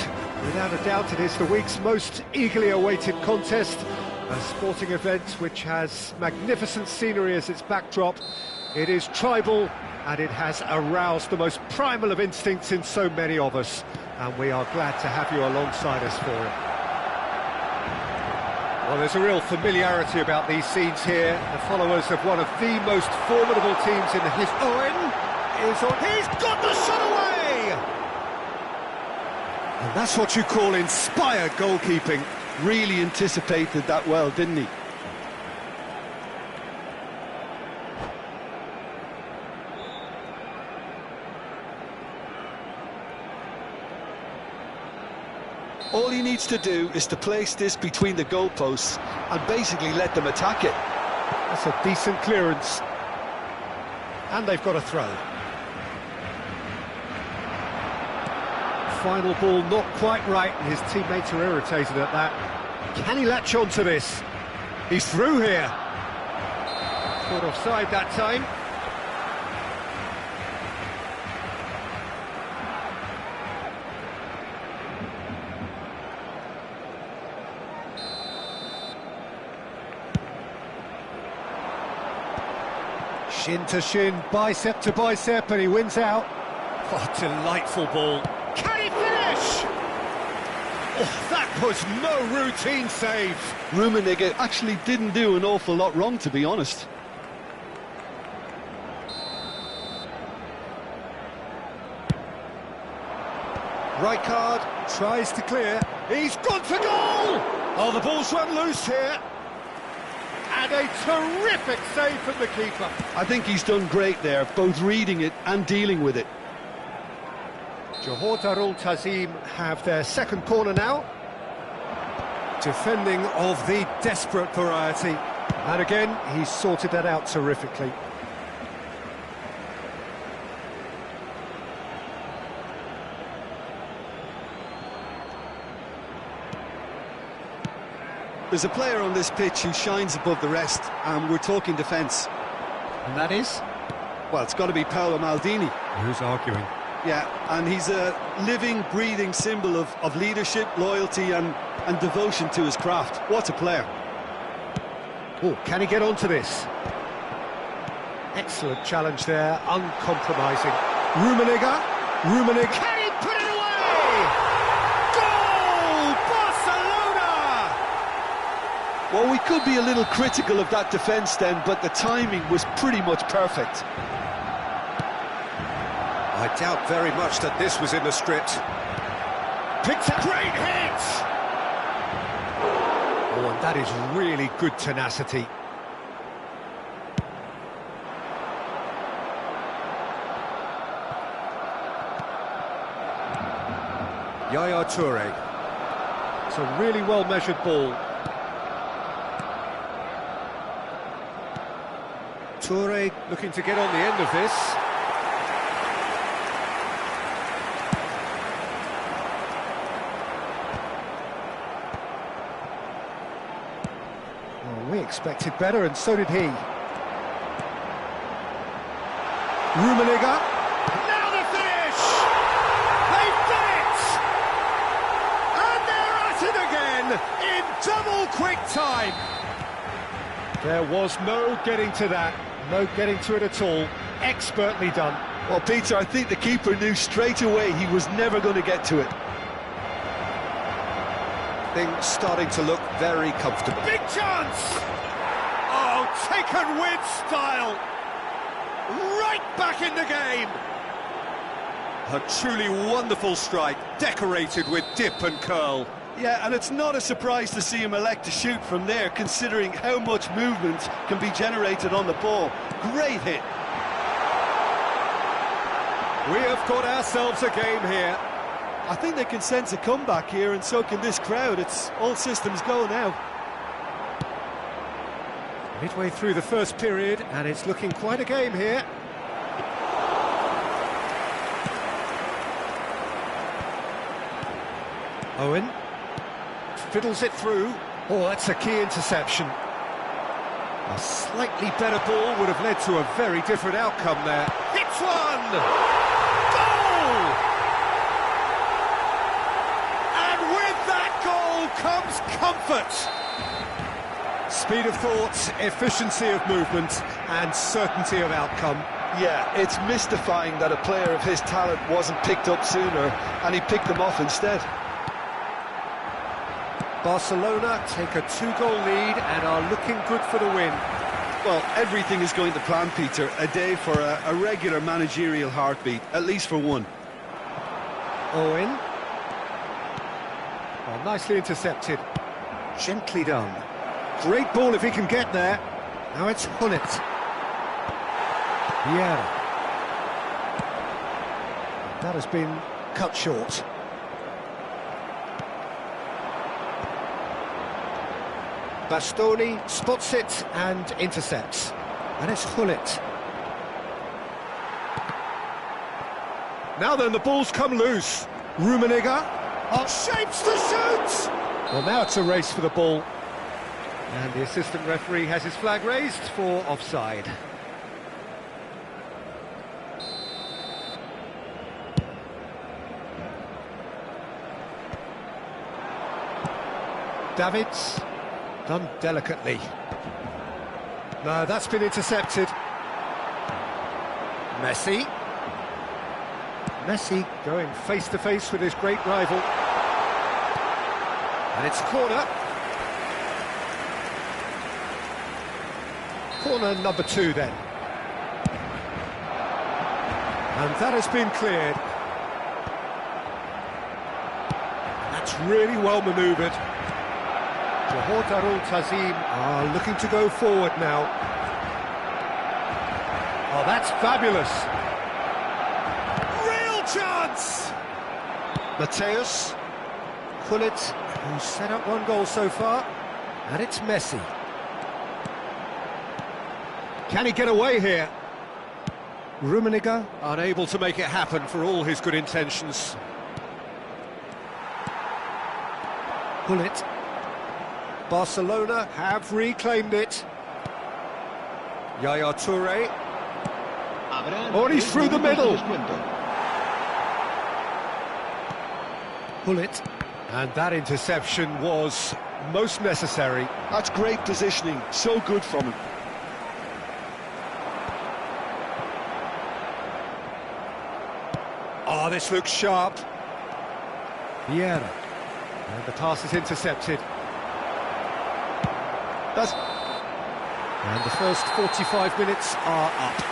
Without a doubt, it is the week's most eagerly awaited contest, a sporting event which has magnificent scenery as its backdrop. It is tribal, and it has aroused the most primal of instincts in so many of us, and we are glad to have you alongside us for it. Well, there's a real familiarity about these scenes here. The followers of one of the most formidable teams in the history. Owen is on. He's got the shot away! And that's what you call inspired goalkeeping. Really anticipated that well, didn't he? All he needs to do is to place this between the goalposts and basically let them attack it. That's a decent clearance. And they've got a throw. Final ball not quite right, and his teammates are irritated at that. Can he latch on to this? He's through here. Caught offside that time. Shin to shin, bicep to bicep, and he wins out. Oh, delightful ball. Can he finish? Oh, that was no routine save. Rummenigge actually didn't do an awful lot wrong, to be honest. Right card, tries to clear. He's gone for goal! Oh, the ball's run loose here. And a terrific save from the keeper. I think he's done great there, both reading it and dealing with it. Johor Darul Tazim have their second corner now. Defending of the desperate variety. And again, he's sorted that out terrifically. There's a player on this pitch who shines above the rest, and we're talking defence. And that is? Well, it's got to be Paolo Maldini. Who's arguing? Yeah, and he's a living, breathing symbol of leadership, loyalty and devotion to his craft. What a player. Oh, can he get onto this? Excellent challenge there, uncompromising. Rummenigge. Can he put it away? Goal! Barcelona! Well, we could be a little critical of that defence then, but the timing was pretty much perfect. I doubt very much that this was in the script. Picked a great hit! Oh, and that is really good tenacity. Yaya Toure. It's a really well-measured ball. Toure looking to get on the end of this. We expected better, and so did he. Rummenigge. Now the finish! They've done it! And they're at it again in double quick time. There was no getting to that, no getting to it at all. Expertly done. Well, Peter, I think the keeper knew straight away he was never going to get to it. Things starting to look very comfortable. Big chance! Oh, taken with style! Right back in the game! A truly wonderful strike, decorated with dip and curl. Yeah, and it's not a surprise to see him elect to shoot from there, considering how much movement can be generated on the ball. Great hit. We have got ourselves a game here. I think they can sense a comeback here, and so can this crowd. It's all systems go now. Midway through the first period, and it's looking quite a game here. Owen fiddles it through. Oh, that's a key interception. A slightly better ball would have led to a very different outcome there. Hits one! Goal! And with that goal comes comfort. Speed of thought, efficiency of movement, and certainty of outcome. Yeah, it's mystifying that a player of his talent wasn't picked up sooner, and he picked them off instead. Barcelona take a 2-goal lead and are looking good for the win. Well, everything is going to plan, Peter. A day for a regular managerial heartbeat, at least for one. Owen. Well, nicely intercepted. Gently done. Great ball if he can get there. Now it's Hunnit. Yeah. That has been cut short. Bastoni spots it and intercepts. And it's Hullet. Now then, the ball's come loose. Rummenigge. Oh, shapes to shoot! Well, now it's a race for the ball. And the assistant referee has his flag raised for offside. Davids, done delicately. No, that's been intercepted. Messi. Messi going face-to-face with his great rival. And it's corner. Corner number 2 then. And that has been cleared. That's really well manoeuvred. Johor Darul Tazim are looking to go forward now. Oh, that's fabulous. Real chance! Mateus. Hullet, who's set up 1 goal so far. And it's Messi. Can he get away here? Rummenigge unable to make it happen for all his good intentions. Hullet. Barcelona have reclaimed it. Yaya Toure. Oh, he's through the middle. Hullet. And that interception was most necessary. That's great positioning, so good from him. Oh, this looks sharp. Vieira. And the pass is intercepted. And the first 45 minutes are up.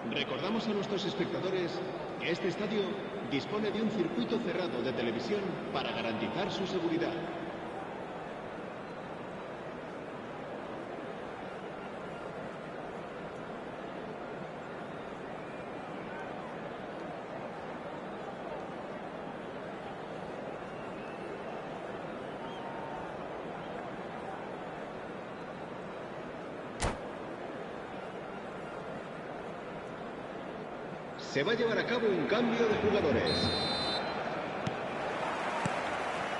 Recordamos a nuestros espectadores que este estadio dispone de un circuito cerrado de televisión para garantizar su seguridad. Se va a llevar a cabo un cambio de jugadores.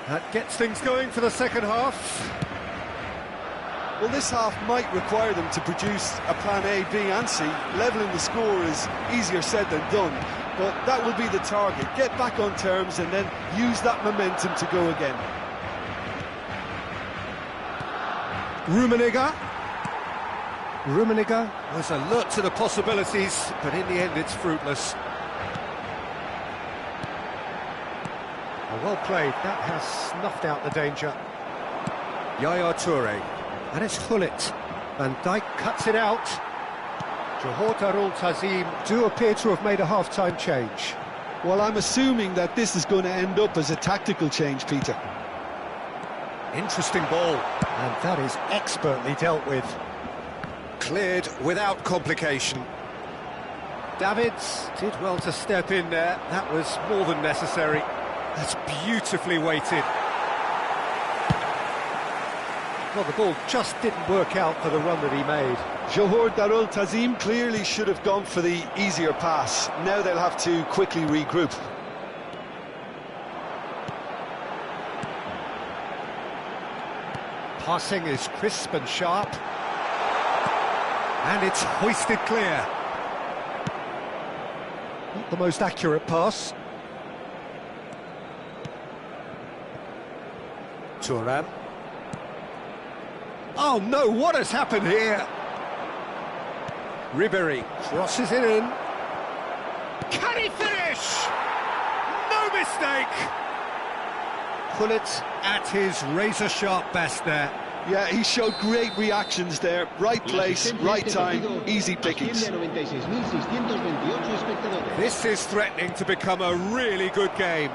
That gets things going for the second half. Well, this half might require them to produce a plan A, B and C. Levelling the score is easier said than done, but that will be the target. Get back on terms and then use that momentum to go again. Rummenigge was alert to the possibilities, but in the end it's fruitless. Well played, that has snuffed out the danger. Yaya Toure, and it's Hullet. Van Dijk cuts it out. Johor Darul Tazim do appear to have made a half-time change. Well, I'm assuming that this is going to end up as a tactical change, Peter. Interesting ball, and that is expertly dealt with. Cleared without complication. Davids did well to step in there, that was more than necessary. That's beautifully weighted. Well, the ball just didn't work out for the run that he made. Johor Darul Tazim clearly should have gone for the easier pass. Now they'll have to quickly regroup. Passing is crisp and sharp. And it's hoisted clear. Not the most accurate pass. Thuram. Oh no, what has happened here? Ribéry crosses it in. Can he finish? No mistake! pull it at his razor-sharp best there. Yeah, he showed great reactions there. Right place, right time, easy pickings. This is threatening to become a really good game.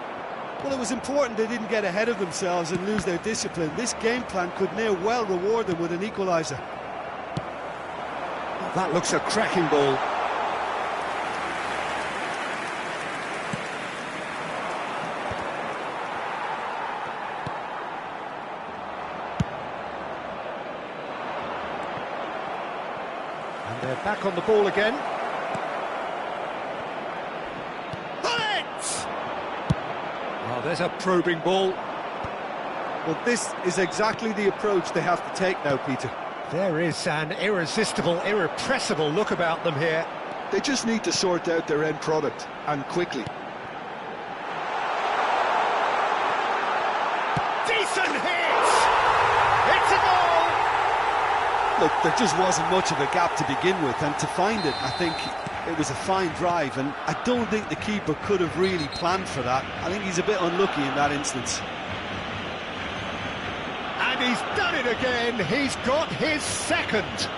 Well, it was important they didn't get ahead of themselves and lose their discipline. This game plan could now well reward them with an equaliser. That looks a cracking ball. And they're back on the ball again. Oh, there's a probing ball. Well, this is exactly the approach they have to take now, Peter. There is an irresistible, irrepressible look about them here. They just need to sort out their end product, and quickly. Decent hit! It's a goal! Look, there just wasn't much of a gap to begin with, and to find it, I think it was a fine drive, and I don't think the keeper could have really planned for that. I think he's a bit unlucky in that instance. And he's done it again. He's got his second.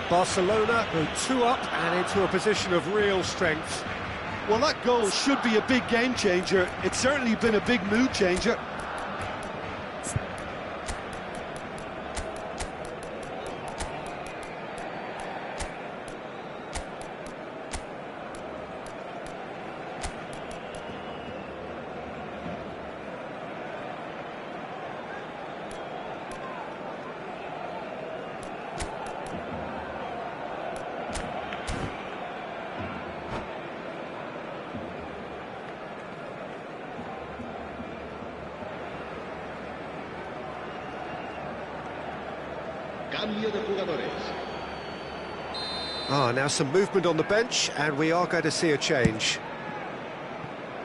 Barcelona go 2 up and into a position of real strength. Well, that goal should be a big game changer. It's certainly been a big mood changer. Cambio de jugadores. Now some movement on the bench, and we are going to see a change.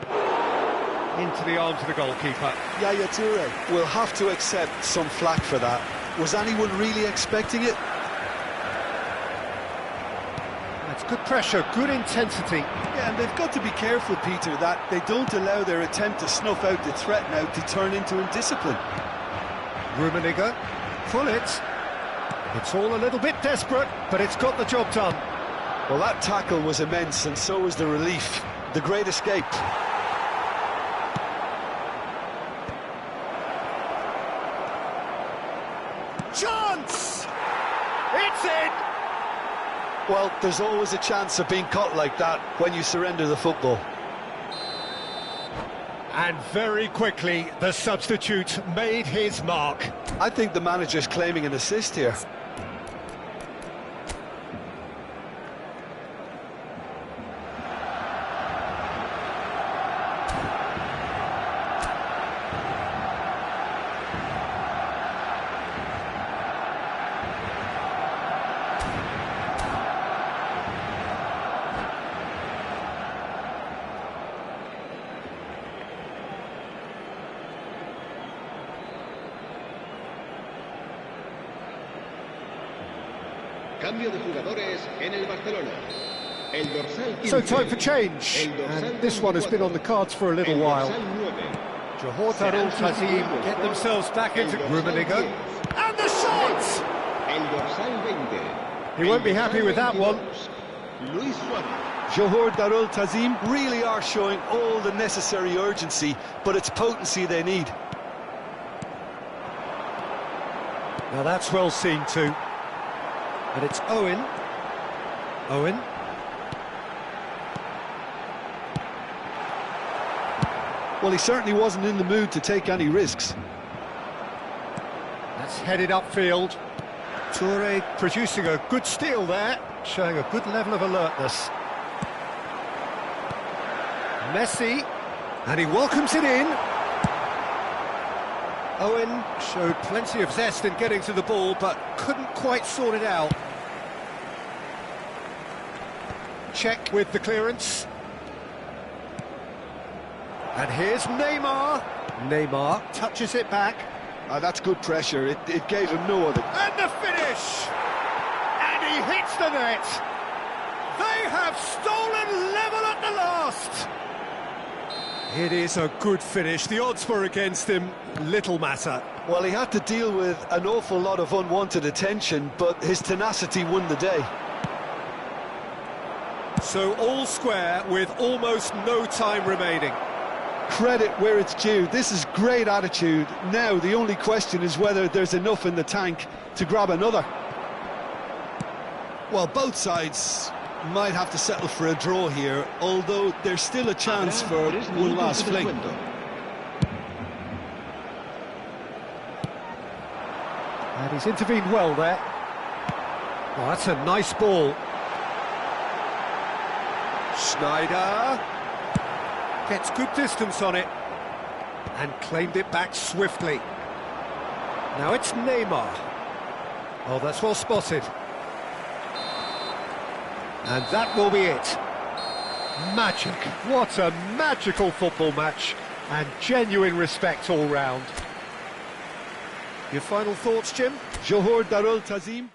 Into the arms of the goalkeeper. Yaya Toure will have to accept some flack for that. Was anyone really expecting it? That's good pressure, good intensity. Yeah, and they've got to be careful, Peter, that they don't allow their attempt to snuff out the threat now to turn into indiscipline. Rummenigge, pull it. It's all a little bit desperate, but it's got the job done. Well, that tackle was immense, and so was the relief. The great escape. Chance! It's in! Well, there's always a chance of being caught like that when you surrender the football. And very quickly, the substitute made his mark. I think the manager's claiming an assist here. Cambio de jugadores en el Barcelona. El dorsal 15. So time for change, and this one has been on the cards for a little while. Johor Darul Tazim get themselves back into Rummenigge, and the shot! El dorsal 20. He won't be happy with that one. Luis Suarez. Johor Darul Tazim really are showing all the necessary urgency, but it's potency they need. Now that's well seen too. And it's Owen. Owen. Well, he certainly wasn't in the mood to take any risks. That's headed upfield. Toure producing a good steal there, showing a good level of alertness. Messi, and he welcomes it in. Owen showed plenty of zest in getting to the ball, but couldn't quite sort it out. Check with the clearance. And here's Neymar. Neymar touches it back. That's good pressure. It gave him no other. And the finish! And he hits the net. They have stolen level at the last. It is a good finish. The odds were against him, little matter. Well, he had to deal with an awful lot of unwanted attention, but his tenacity won the day. So all square with almost no time remaining. Credit where it's due. This is great attitude. Now, the only question is whether there's enough in the tank to grab another. Well, both sides might have to settle for a draw here, although there's still a chance for one last fling. And he's intervened well there. Oh, that's a nice ball. Schneider gets good distance on it and claimed it back swiftly. Now it's Neymar. Oh, that's well spotted. And that will be it. Magic. What a magical football match. And genuine respect all round. Your final thoughts, Jim? Johor Darul Tazim.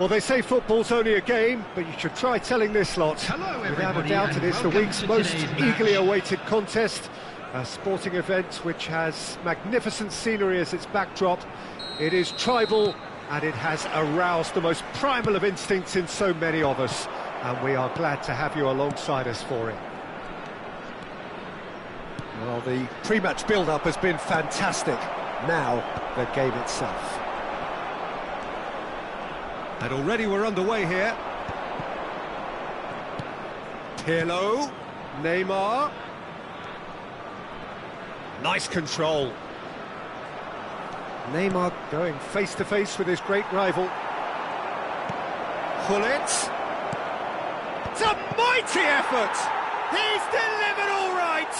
Well, they say football's only a game, but you should try telling this lot. Hello, Without a everybody, doubt, it and is the welcome week's to most today's eagerly match. awaited contest. A sporting event which has magnificent scenery as its backdrop. It is tribal, and it has aroused the most primal of instincts in so many of us. And we are glad to have you alongside us for it. Well, the pre-match build-up has been fantastic. Now, the game itself. And already we're underway here. Pirlo, Neymar. Nice control. Neymar going face-to-face with his great rival. Gullit. It's a mighty effort! He's delivered all right!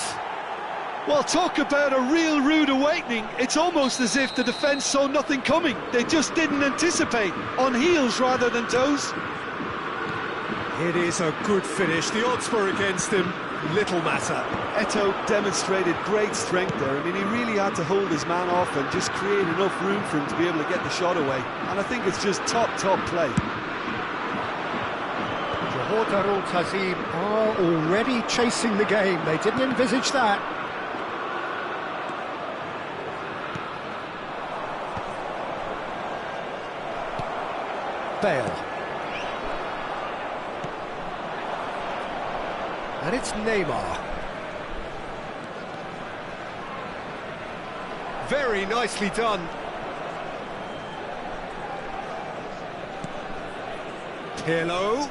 Well, talk about a real rude awakening. It's almost as if the defence saw nothing coming. They just didn't anticipate. On heels rather than toes. It is a good finish. The odds were against him. Little matter. Eto'o demonstrated great strength there. I mean, he really had to hold his man off and just create enough room for him to be able to get the shot away. And I think it's just top play. Johor Darul Ta'zim are already chasing the game. They didn't envisage that. Bale. And it's Neymar. Very nicely done. Pirlo.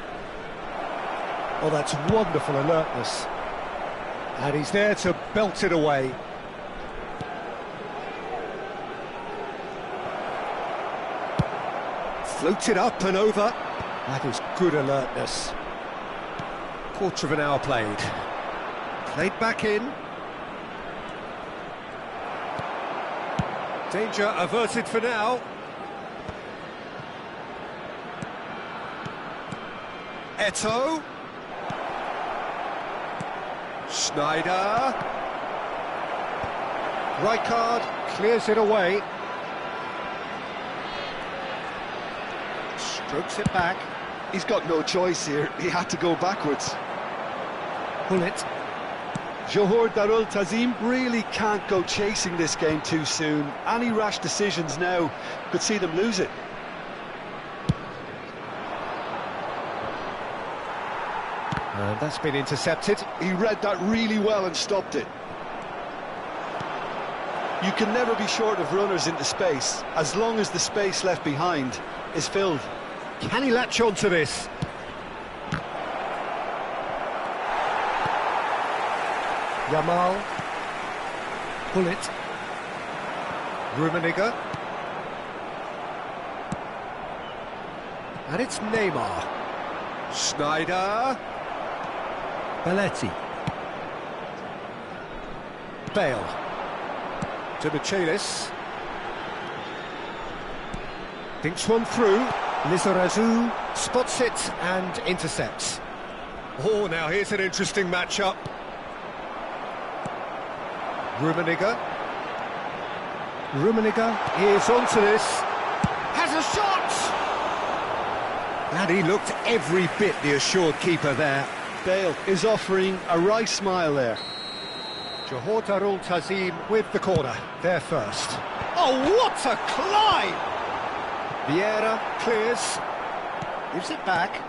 Oh, that's wonderful alertness. And he's there to belt it away. Floats it up and over. That is good alertness. Quarter of an hour played. Played back in. Danger averted for now. Eto'o. Schneider. Rijkaard clears it away. Strokes it back. He's got no choice here. He had to go backwards. Bullet. Johor Darul Ta'zim really can't go chasing this game too soon. Any rash decisions now could see them lose it. And that's been intercepted. He read that really well and stopped it. You can never be short of runners into space, as long as the space left behind is filled. Can he latch on to this? Yamal. Bullet. Rummenigge. And it's Neymar. Schneider. Belletti. Bale. To Michelis. Thinks one through. Lizarazu spots it and intercepts. Oh, now here's an interesting matchup. Rummenigge. Rummenigge is onto this. Has a shot! And he looked every bit the assured keeper there. Bale is offering a right smile there. Johor Darul Ta'zim with the corner, there first. Oh, what a climb! Vieira clears, gives it back.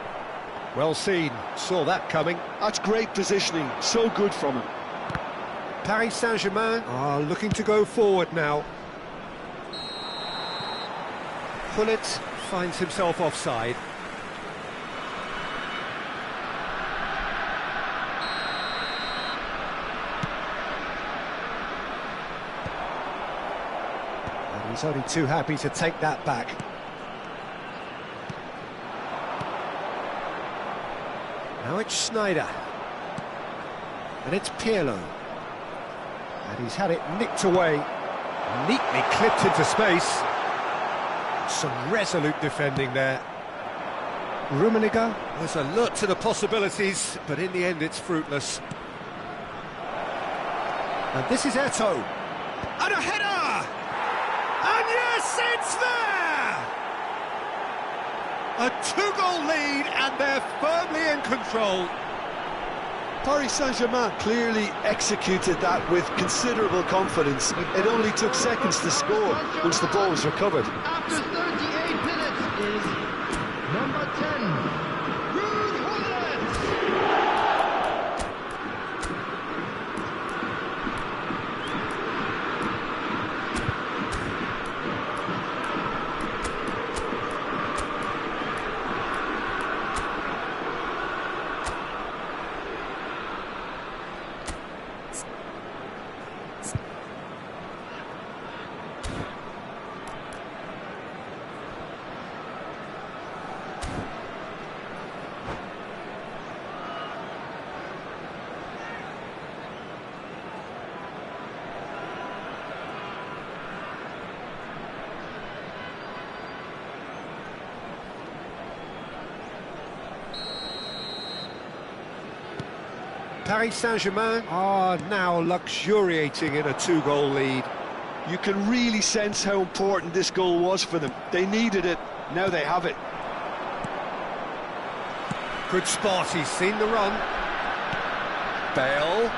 Well seen, saw that coming. That's great positioning, so good from him. Paris Saint-Germain are looking to go forward now. Bullet finds himself offside. And he's only too happy to take that back. Now it's Schneider. And it's Pirlo. And he's had it nicked away. Neatly clipped into space. Some resolute defending there. Rummenigge was alert to the possibilities, but in the end it's fruitless. And this is Eto'o. And a header! And yes, it's there! A two-goal lead, and they're firmly in control. Paris Saint-Germain clearly executed that with considerable confidence. It only took seconds to score once the ball was recovered. After 38 minutes is number 10, Ruud Gullit. Paris Saint-Germain are now luxuriating in a two-goal lead. You can really sense how important this goal was for them. They needed it, now they have it. Good spot, he's seen the run. Bale.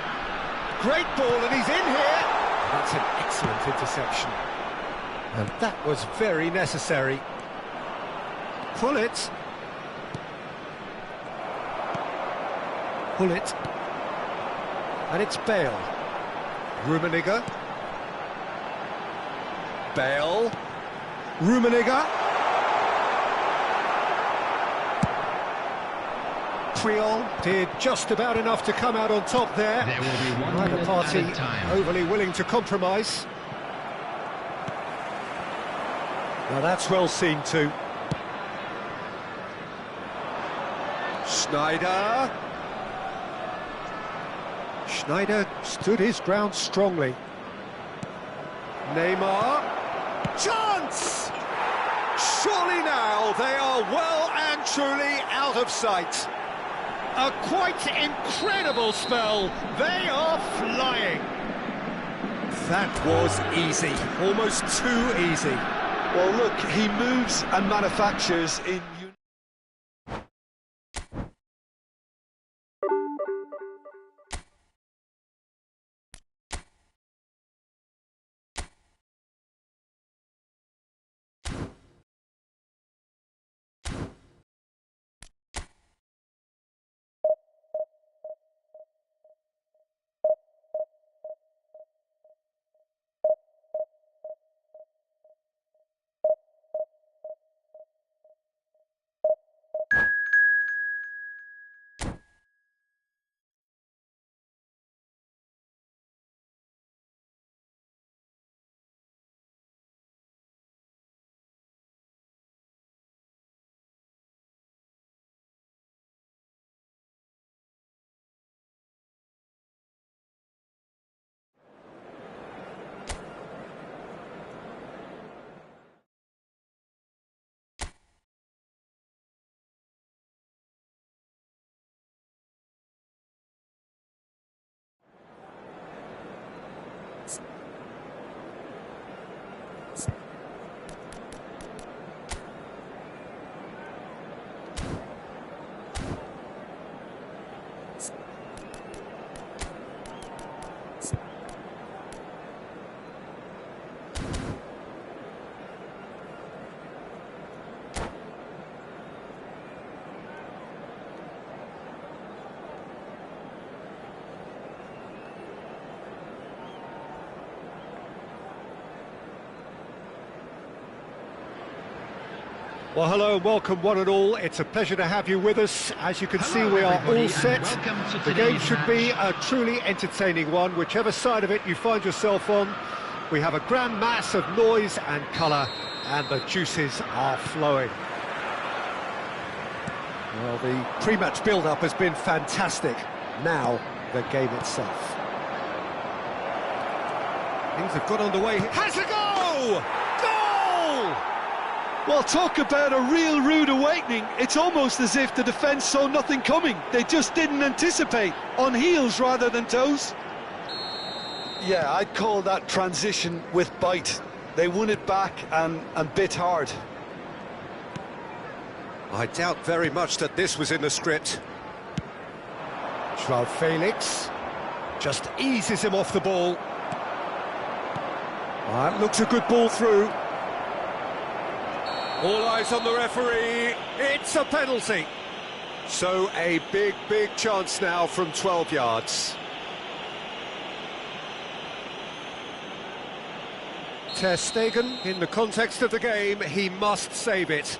Great ball, and he's in here. That's an excellent interception. And that was very necessary. Pull it. Pull it. And it's Bale. Rummenigge. Bale. Rummenigge. Triol did just about enough to come out on top there. There will be 1 Neither minute party added time. overly willing to compromise. Now that's well seen too. Schneider. Schneider stood his ground strongly. Neymar. Chance! Surely now they are well and truly out of sight. A quite incredible spell. They are flying. That was easy, almost too easy. Well, look, he moves and manufactures in... Well, hello and welcome one and all. It's a pleasure to have you with us. As you can see, we are all set. The game should be a truly entertaining one, whichever side of it you find yourself on. We have a grand mass of noise and colour, and the juices are flowing. Well, the pre-match build-up has been fantastic. Now, the game itself. Things have got underway. Has a go! Goal! Well, talk about a real rude awakening. It's almost as if the defence saw nothing coming. They just didn't anticipate, on heels rather than toes. Yeah, I'd call that transition with bite. They won it back and bit hard. I doubt very much that this was in the script. Joao Felix just eases him off the ball. That looks a good ball through. All eyes on the referee. It's a penalty. So a big chance now from 12 yards. Ter Stegen, in the context of the game, he must save it.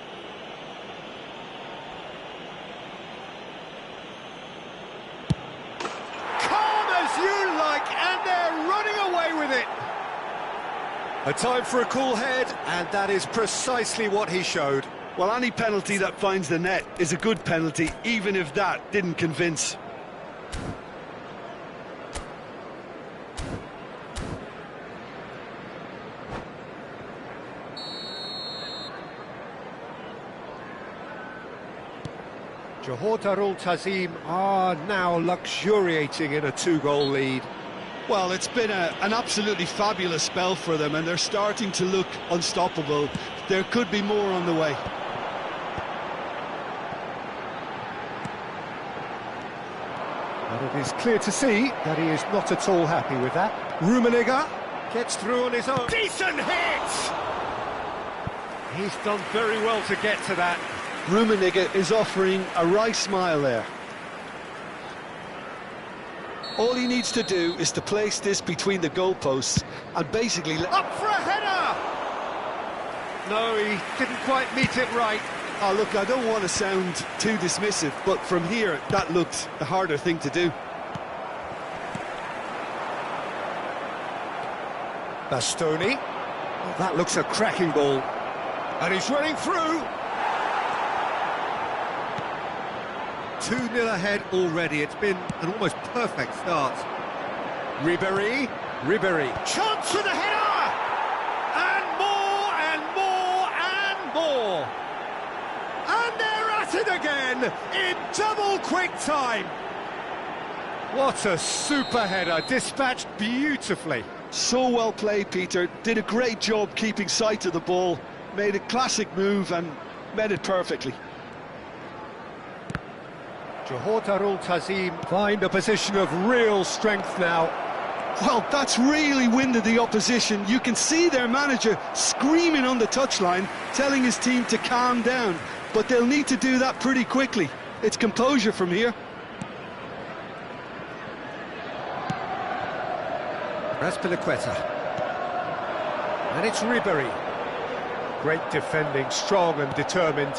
Calm as you like, and they're running away with it. A time for a cool head, and that is precisely what he showed. Well, any penalty that finds the net is a good penalty, even if that didn't convince. Johor Darul Tazim are now luxuriating in a two-goal lead. Well, it's been an absolutely fabulous spell for them, and they're starting to look unstoppable. There could be more on the way. And it is clear to see that he is not at all happy with that. Rummenigge gets through on his own. Decent hit! He's done very well to get to that. Rummenigge is offering a right smile there. All he needs to do is to place this between the goalposts and basically... Up for a header! No, he didn't quite meet it right. Oh, look, I don't want to sound too dismissive, but from here, that looked the harder thing to do. Bastoni. Oh, that looks a cracking ball. And he's running through. 2-0 ahead already. It's been an almost perfect start. Ribéry. Chance for the header! And more, and more, and more! And they're at it again in double quick time. What a super header, dispatched beautifully. So well played, Peter. Did a great job keeping sight of the ball. Made a classic move and met it perfectly. Johor Darul Tazim find a position of real strength now. Well, that's really winded the opposition. You can see their manager screaming on the touchline, telling his team to calm down. But they'll need to do that pretty quickly. It's composure from here. Azpilicueta. And it's Ribéry. Great defending, strong and determined.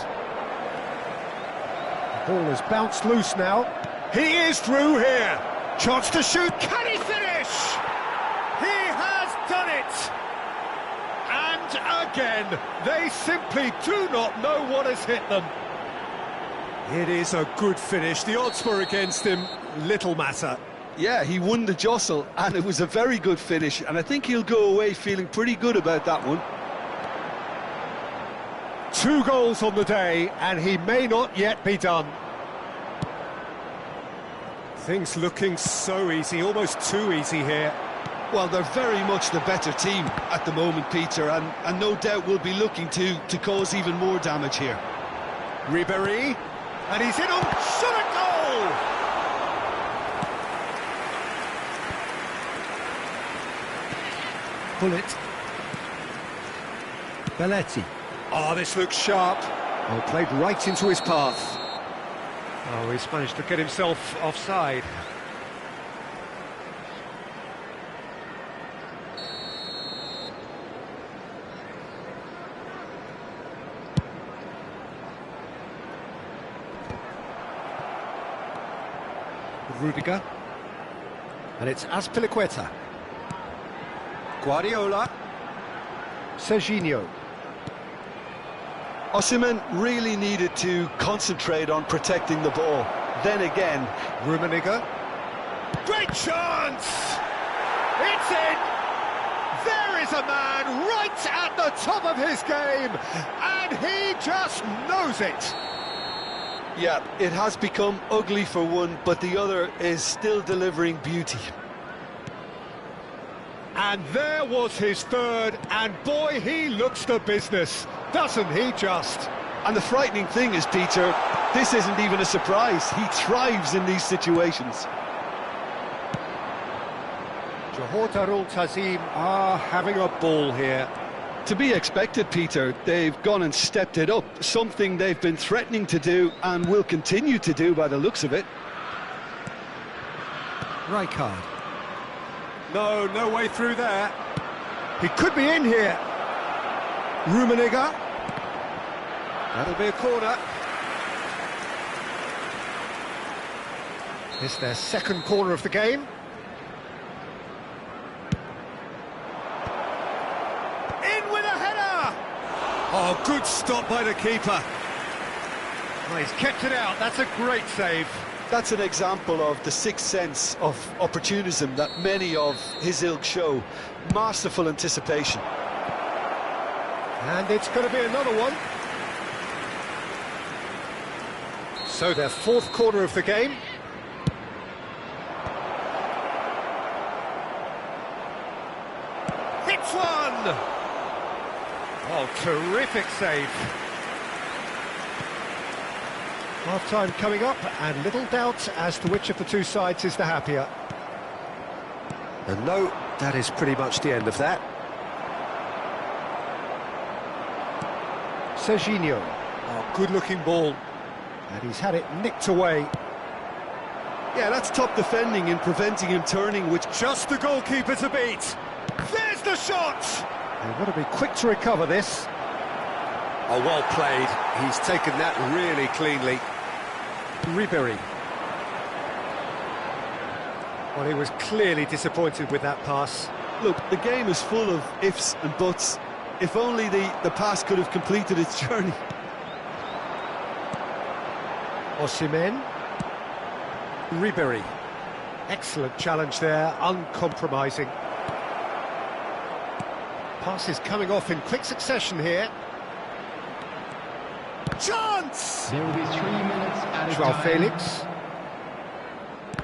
The ball has bounced loose now. He is through here. Chance to shoot. Can he finish? He has done it. And again, they simply do not know what has hit them. It is a good finish. The odds were against him. Little matter. Yeah, he won the jostle, and it was a very good finish, and I think he'll go away feeling pretty good about that one. 2 goals on the day, and he may not yet be done. Things looking so easy, almost too easy here. Well, they're very much the better team at the moment, Peter, and no doubt will be looking to cause even more damage here. Ribéry, and he's in on shot a goal! Bullet. Belletti. Oh, this looks sharp. Well, played right into his path. Oh, he's managed to get himself offside. Rudiger. And it's Azpilicueta. Guardiola. Serginho. Osimhen really needed to concentrate on protecting the ball. Then again, Rummenigge. Great chance! It's in! There is a man right at the top of his game, and he just knows it. Yeah, it has become ugly for one, but the other is still delivering beauty. And there was his third, and boy, he looks the business, doesn't he just? And the frightening thing is, Peter, this isn't even a surprise. He thrives in these situations. Johor Darul Tazim are having a ball here. To be expected, Peter. They've gone and stepped it up, something they've been threatening to do and will continue to do by the looks of it. Rijkaard. No way through there. He could be in here. Rummenigge. That'll be a corner. It's their second corner of the game. In with a header! Oh, good stop by the keeper. Well, he's kept it out. That's a great save. That's an example of the sixth sense of opportunism that many of his ilk show. Masterful anticipation. And it's going to be another one. So their fourth corner of the game. Hits one! Oh, terrific save. Half-time coming up, and little doubt as to which of the two sides is the happier. And no, that is pretty much the end of that. Serginho. Oh, good-looking ball. And he's had it nicked away. Yeah, that's top defending and preventing him turning, which... Just the goalkeeper to beat. There's the shot! They've got to be quick to recover this. Oh, well played. He's taken that really cleanly. Ribéry. Well, he was clearly disappointed with that pass. Look, the game is full of ifs and buts. If only the pass could have completed its journey. Osimhen. Ribéry. Excellent challenge there, uncompromising. Passes coming off in quick succession here. Chance! There will be 3 minutes at a Joao time. Felix.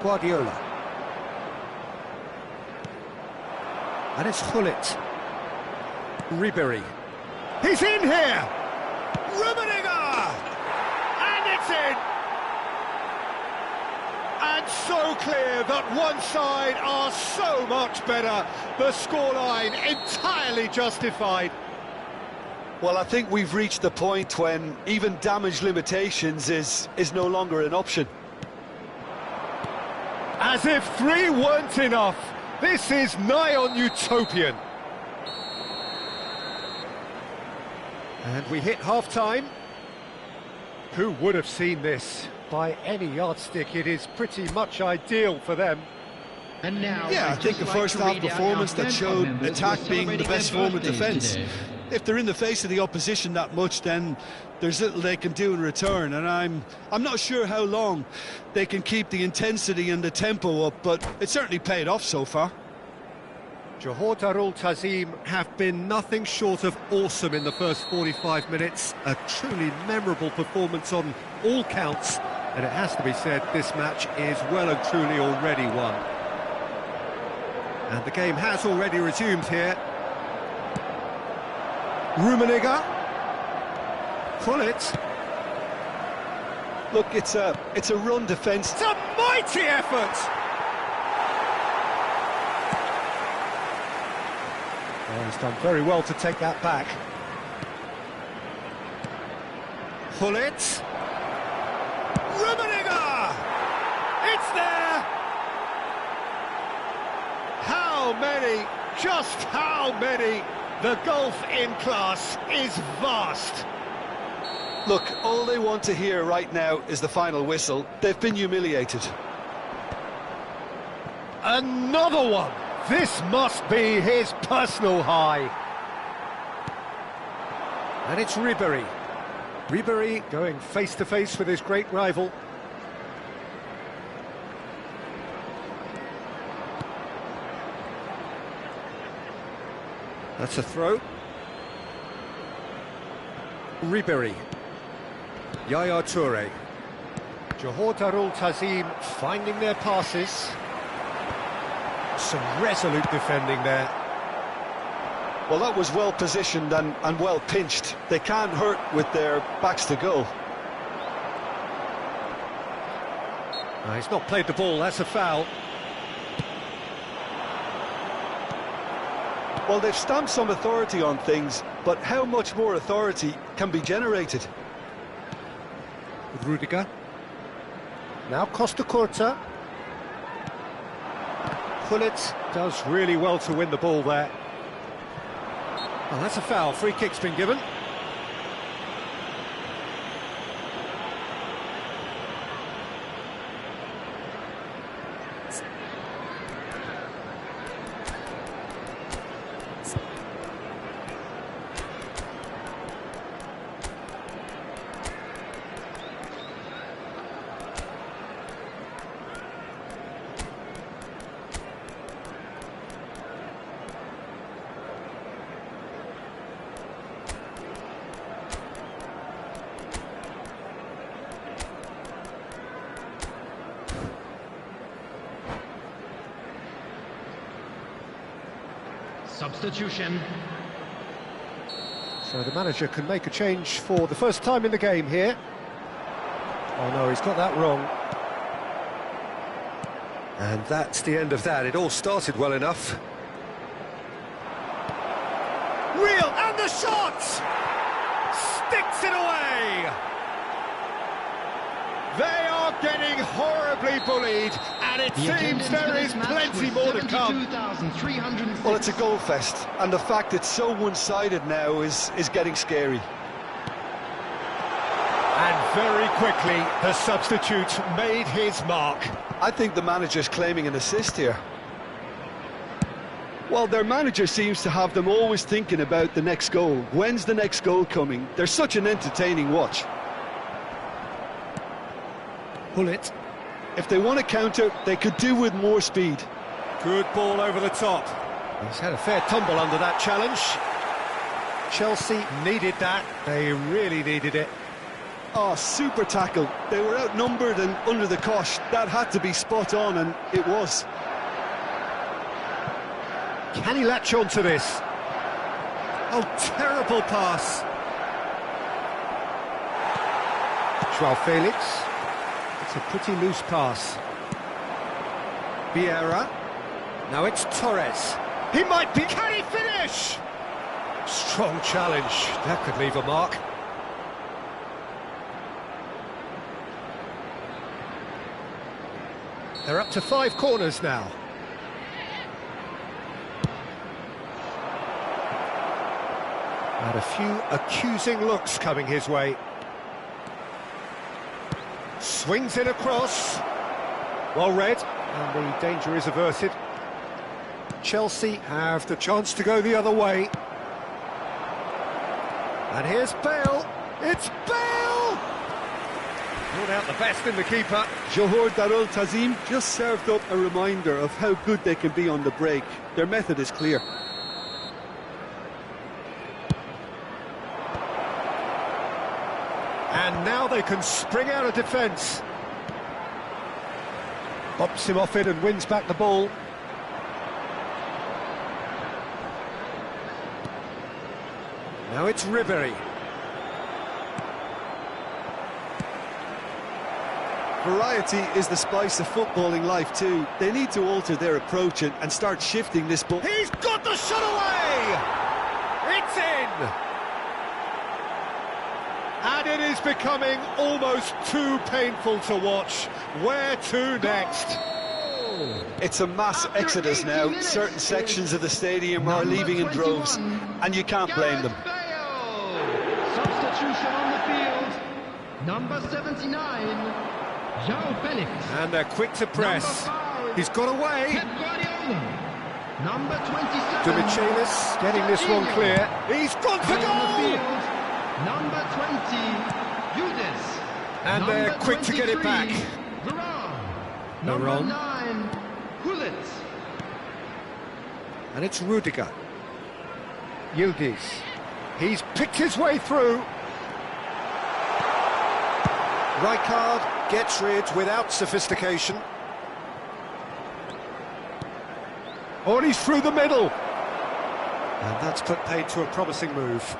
Guardiola. And it's Gullit. Ribéry. He's in here! Rummenigge! And it's in! And so clear that one side are so much better. The scoreline entirely justified. Well, I think we've reached the point when even damage limitations is no longer an option. As if 3 weren't enough. This is nigh on utopian. And we hit half-time. Who would have seen this? By any yardstick, it is pretty much ideal for them. And now, Yeah, I I'd think just a like first to half read out performance our that fan showed club members who are attack being the celebrating best their form of birthdays defence. today. If they're in the face of the opposition that much, then there's little they can do in return, and I'm not sure how long they can keep the intensity and the tempo up, but it certainly paid off so far. Johor Darul Tazim have been nothing short of awesome in the first 45 minutes. A truly memorable performance on all counts. And it has to be said, this match is well and truly already won. And the game has already resumed here. Rummenigge. Gullit. Look, it's a run defence. It's a mighty effort! Oh, he's done very well to take that back. Gullit. Rummenigge! It's there! How many? Just how many? The gulf in class is vast. Look, all they want to hear right now is the final whistle. They've been humiliated. Another one! This must be his personal high. And it's Ribéry. Ribéry going face-to-face with his great rival. That's a throw. Ribéry. Yaya Touré. Johor Darul Tazim finding their passes. Some resolute defending there. Well, that was well positioned and well pinched. They can't hurt with their backs to goal. He's not played the ball, that's a foul. Well, they've stamped some authority on things, but how much more authority can be generated? Rudiger. Now Costa Curta. Gullit does really well to win the ball there. Well, that's a foul. Free kick's been given. Substitution. So the manager can make a change for the first time in the game here. Oh no, he's got that wrong. And that's the end of that. It all started well enough. Real, and the shot! Sticks it away! They are getting horribly bullied, and it seems there is plenty more to come. Well, it's a goal fest, and the fact it's so one-sided now is getting scary. And very quickly, the substitute made his mark. I think the manager's claiming an assist here. Well, their manager seems to have them always thinking about the next goal. When's the next goal coming? They're such an entertaining watch. Pull it. If they want to counter, they could do with more speed. Good ball over the top. He's had a fair tumble under that challenge. Chelsea needed that. They really needed it. Oh, super tackle. They were outnumbered and under the cosh. That had to be spot on, and it was. Can he latch on to this? Oh, terrible pass. Joao Felix. It's a pretty loose pass. Vieira. Now it's Torres. He might be... Can he finish? Strong challenge. That could leave a mark. They're up to 5 corners now. And a few accusing looks coming his way. Swings it across. Well read, and the danger is averted. Chelsea have the chance to go the other way. And here's Bale. It's Bale! Brought out the best in the keeper. Johor Darul Tazim just served up a reminder of how good they can be on the break. Their method is clear. And now they can spring out of defence. Bops him off it and wins back the ball. Now it's Ribery. Variety is the spice of footballing life too. They need to alter their approach and start shifting this ball. He's got the shot away! It's in! And it is becoming almost too painful to watch. Where to next? It's a mass exodus now. Certain sections of the stadium are leaving in droves, and you can't blame them. Substitution on the field. Number 79, Joao Felix. And they're quick to press. He's got away. Number 27, Demichelis getting this one clear. He's gone for goal! Number 20, Judas. And they're quick to get it back. Number Veron. 9, Gullit. And it's Rudiger. Yildiz. He's picked his way through. Rijkaard gets rid without sophistication. Oh, and he's through the middle. And that's put paid to a promising move.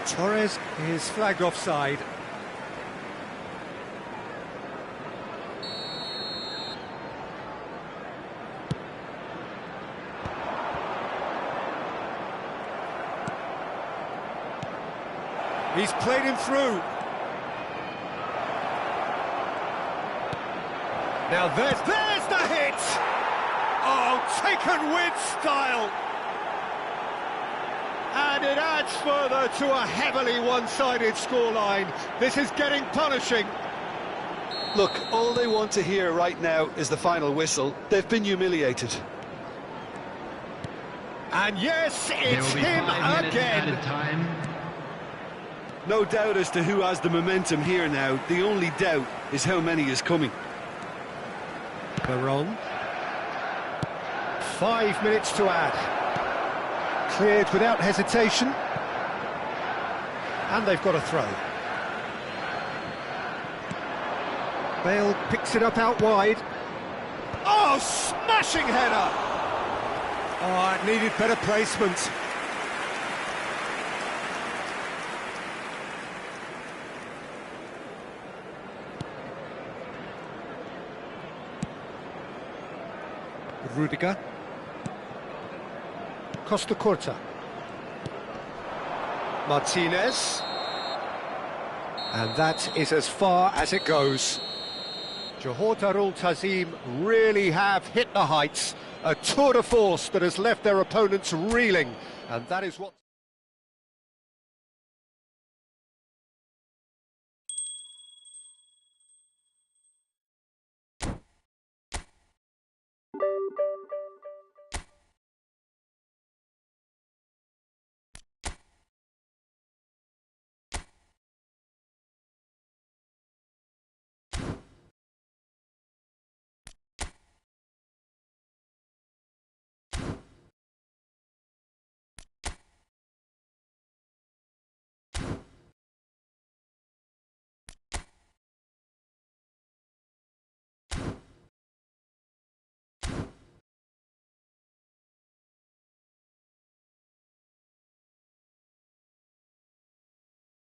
Torres is flagged offside. He's played him through. Now there's the hit! Oh, taken with style! And it adds further to a heavily one-sided scoreline. This is getting punishing. Look, all they want to hear right now is the final whistle. They've been humiliated. And yes, it's him again. No doubt as to who has the momentum here now. The only doubt is how many is coming. Veron. 5 minutes to add. Cleared without hesitation. And they've got a throw. Bale picks it up out wide. Oh, smashing header! Oh, it needed better placement. Rudiger. Costa Curta. Martinez. And that is as far as it goes. Johor Darul Tazim really have hit the heights. A tour de force that has left their opponents reeling. And that is what...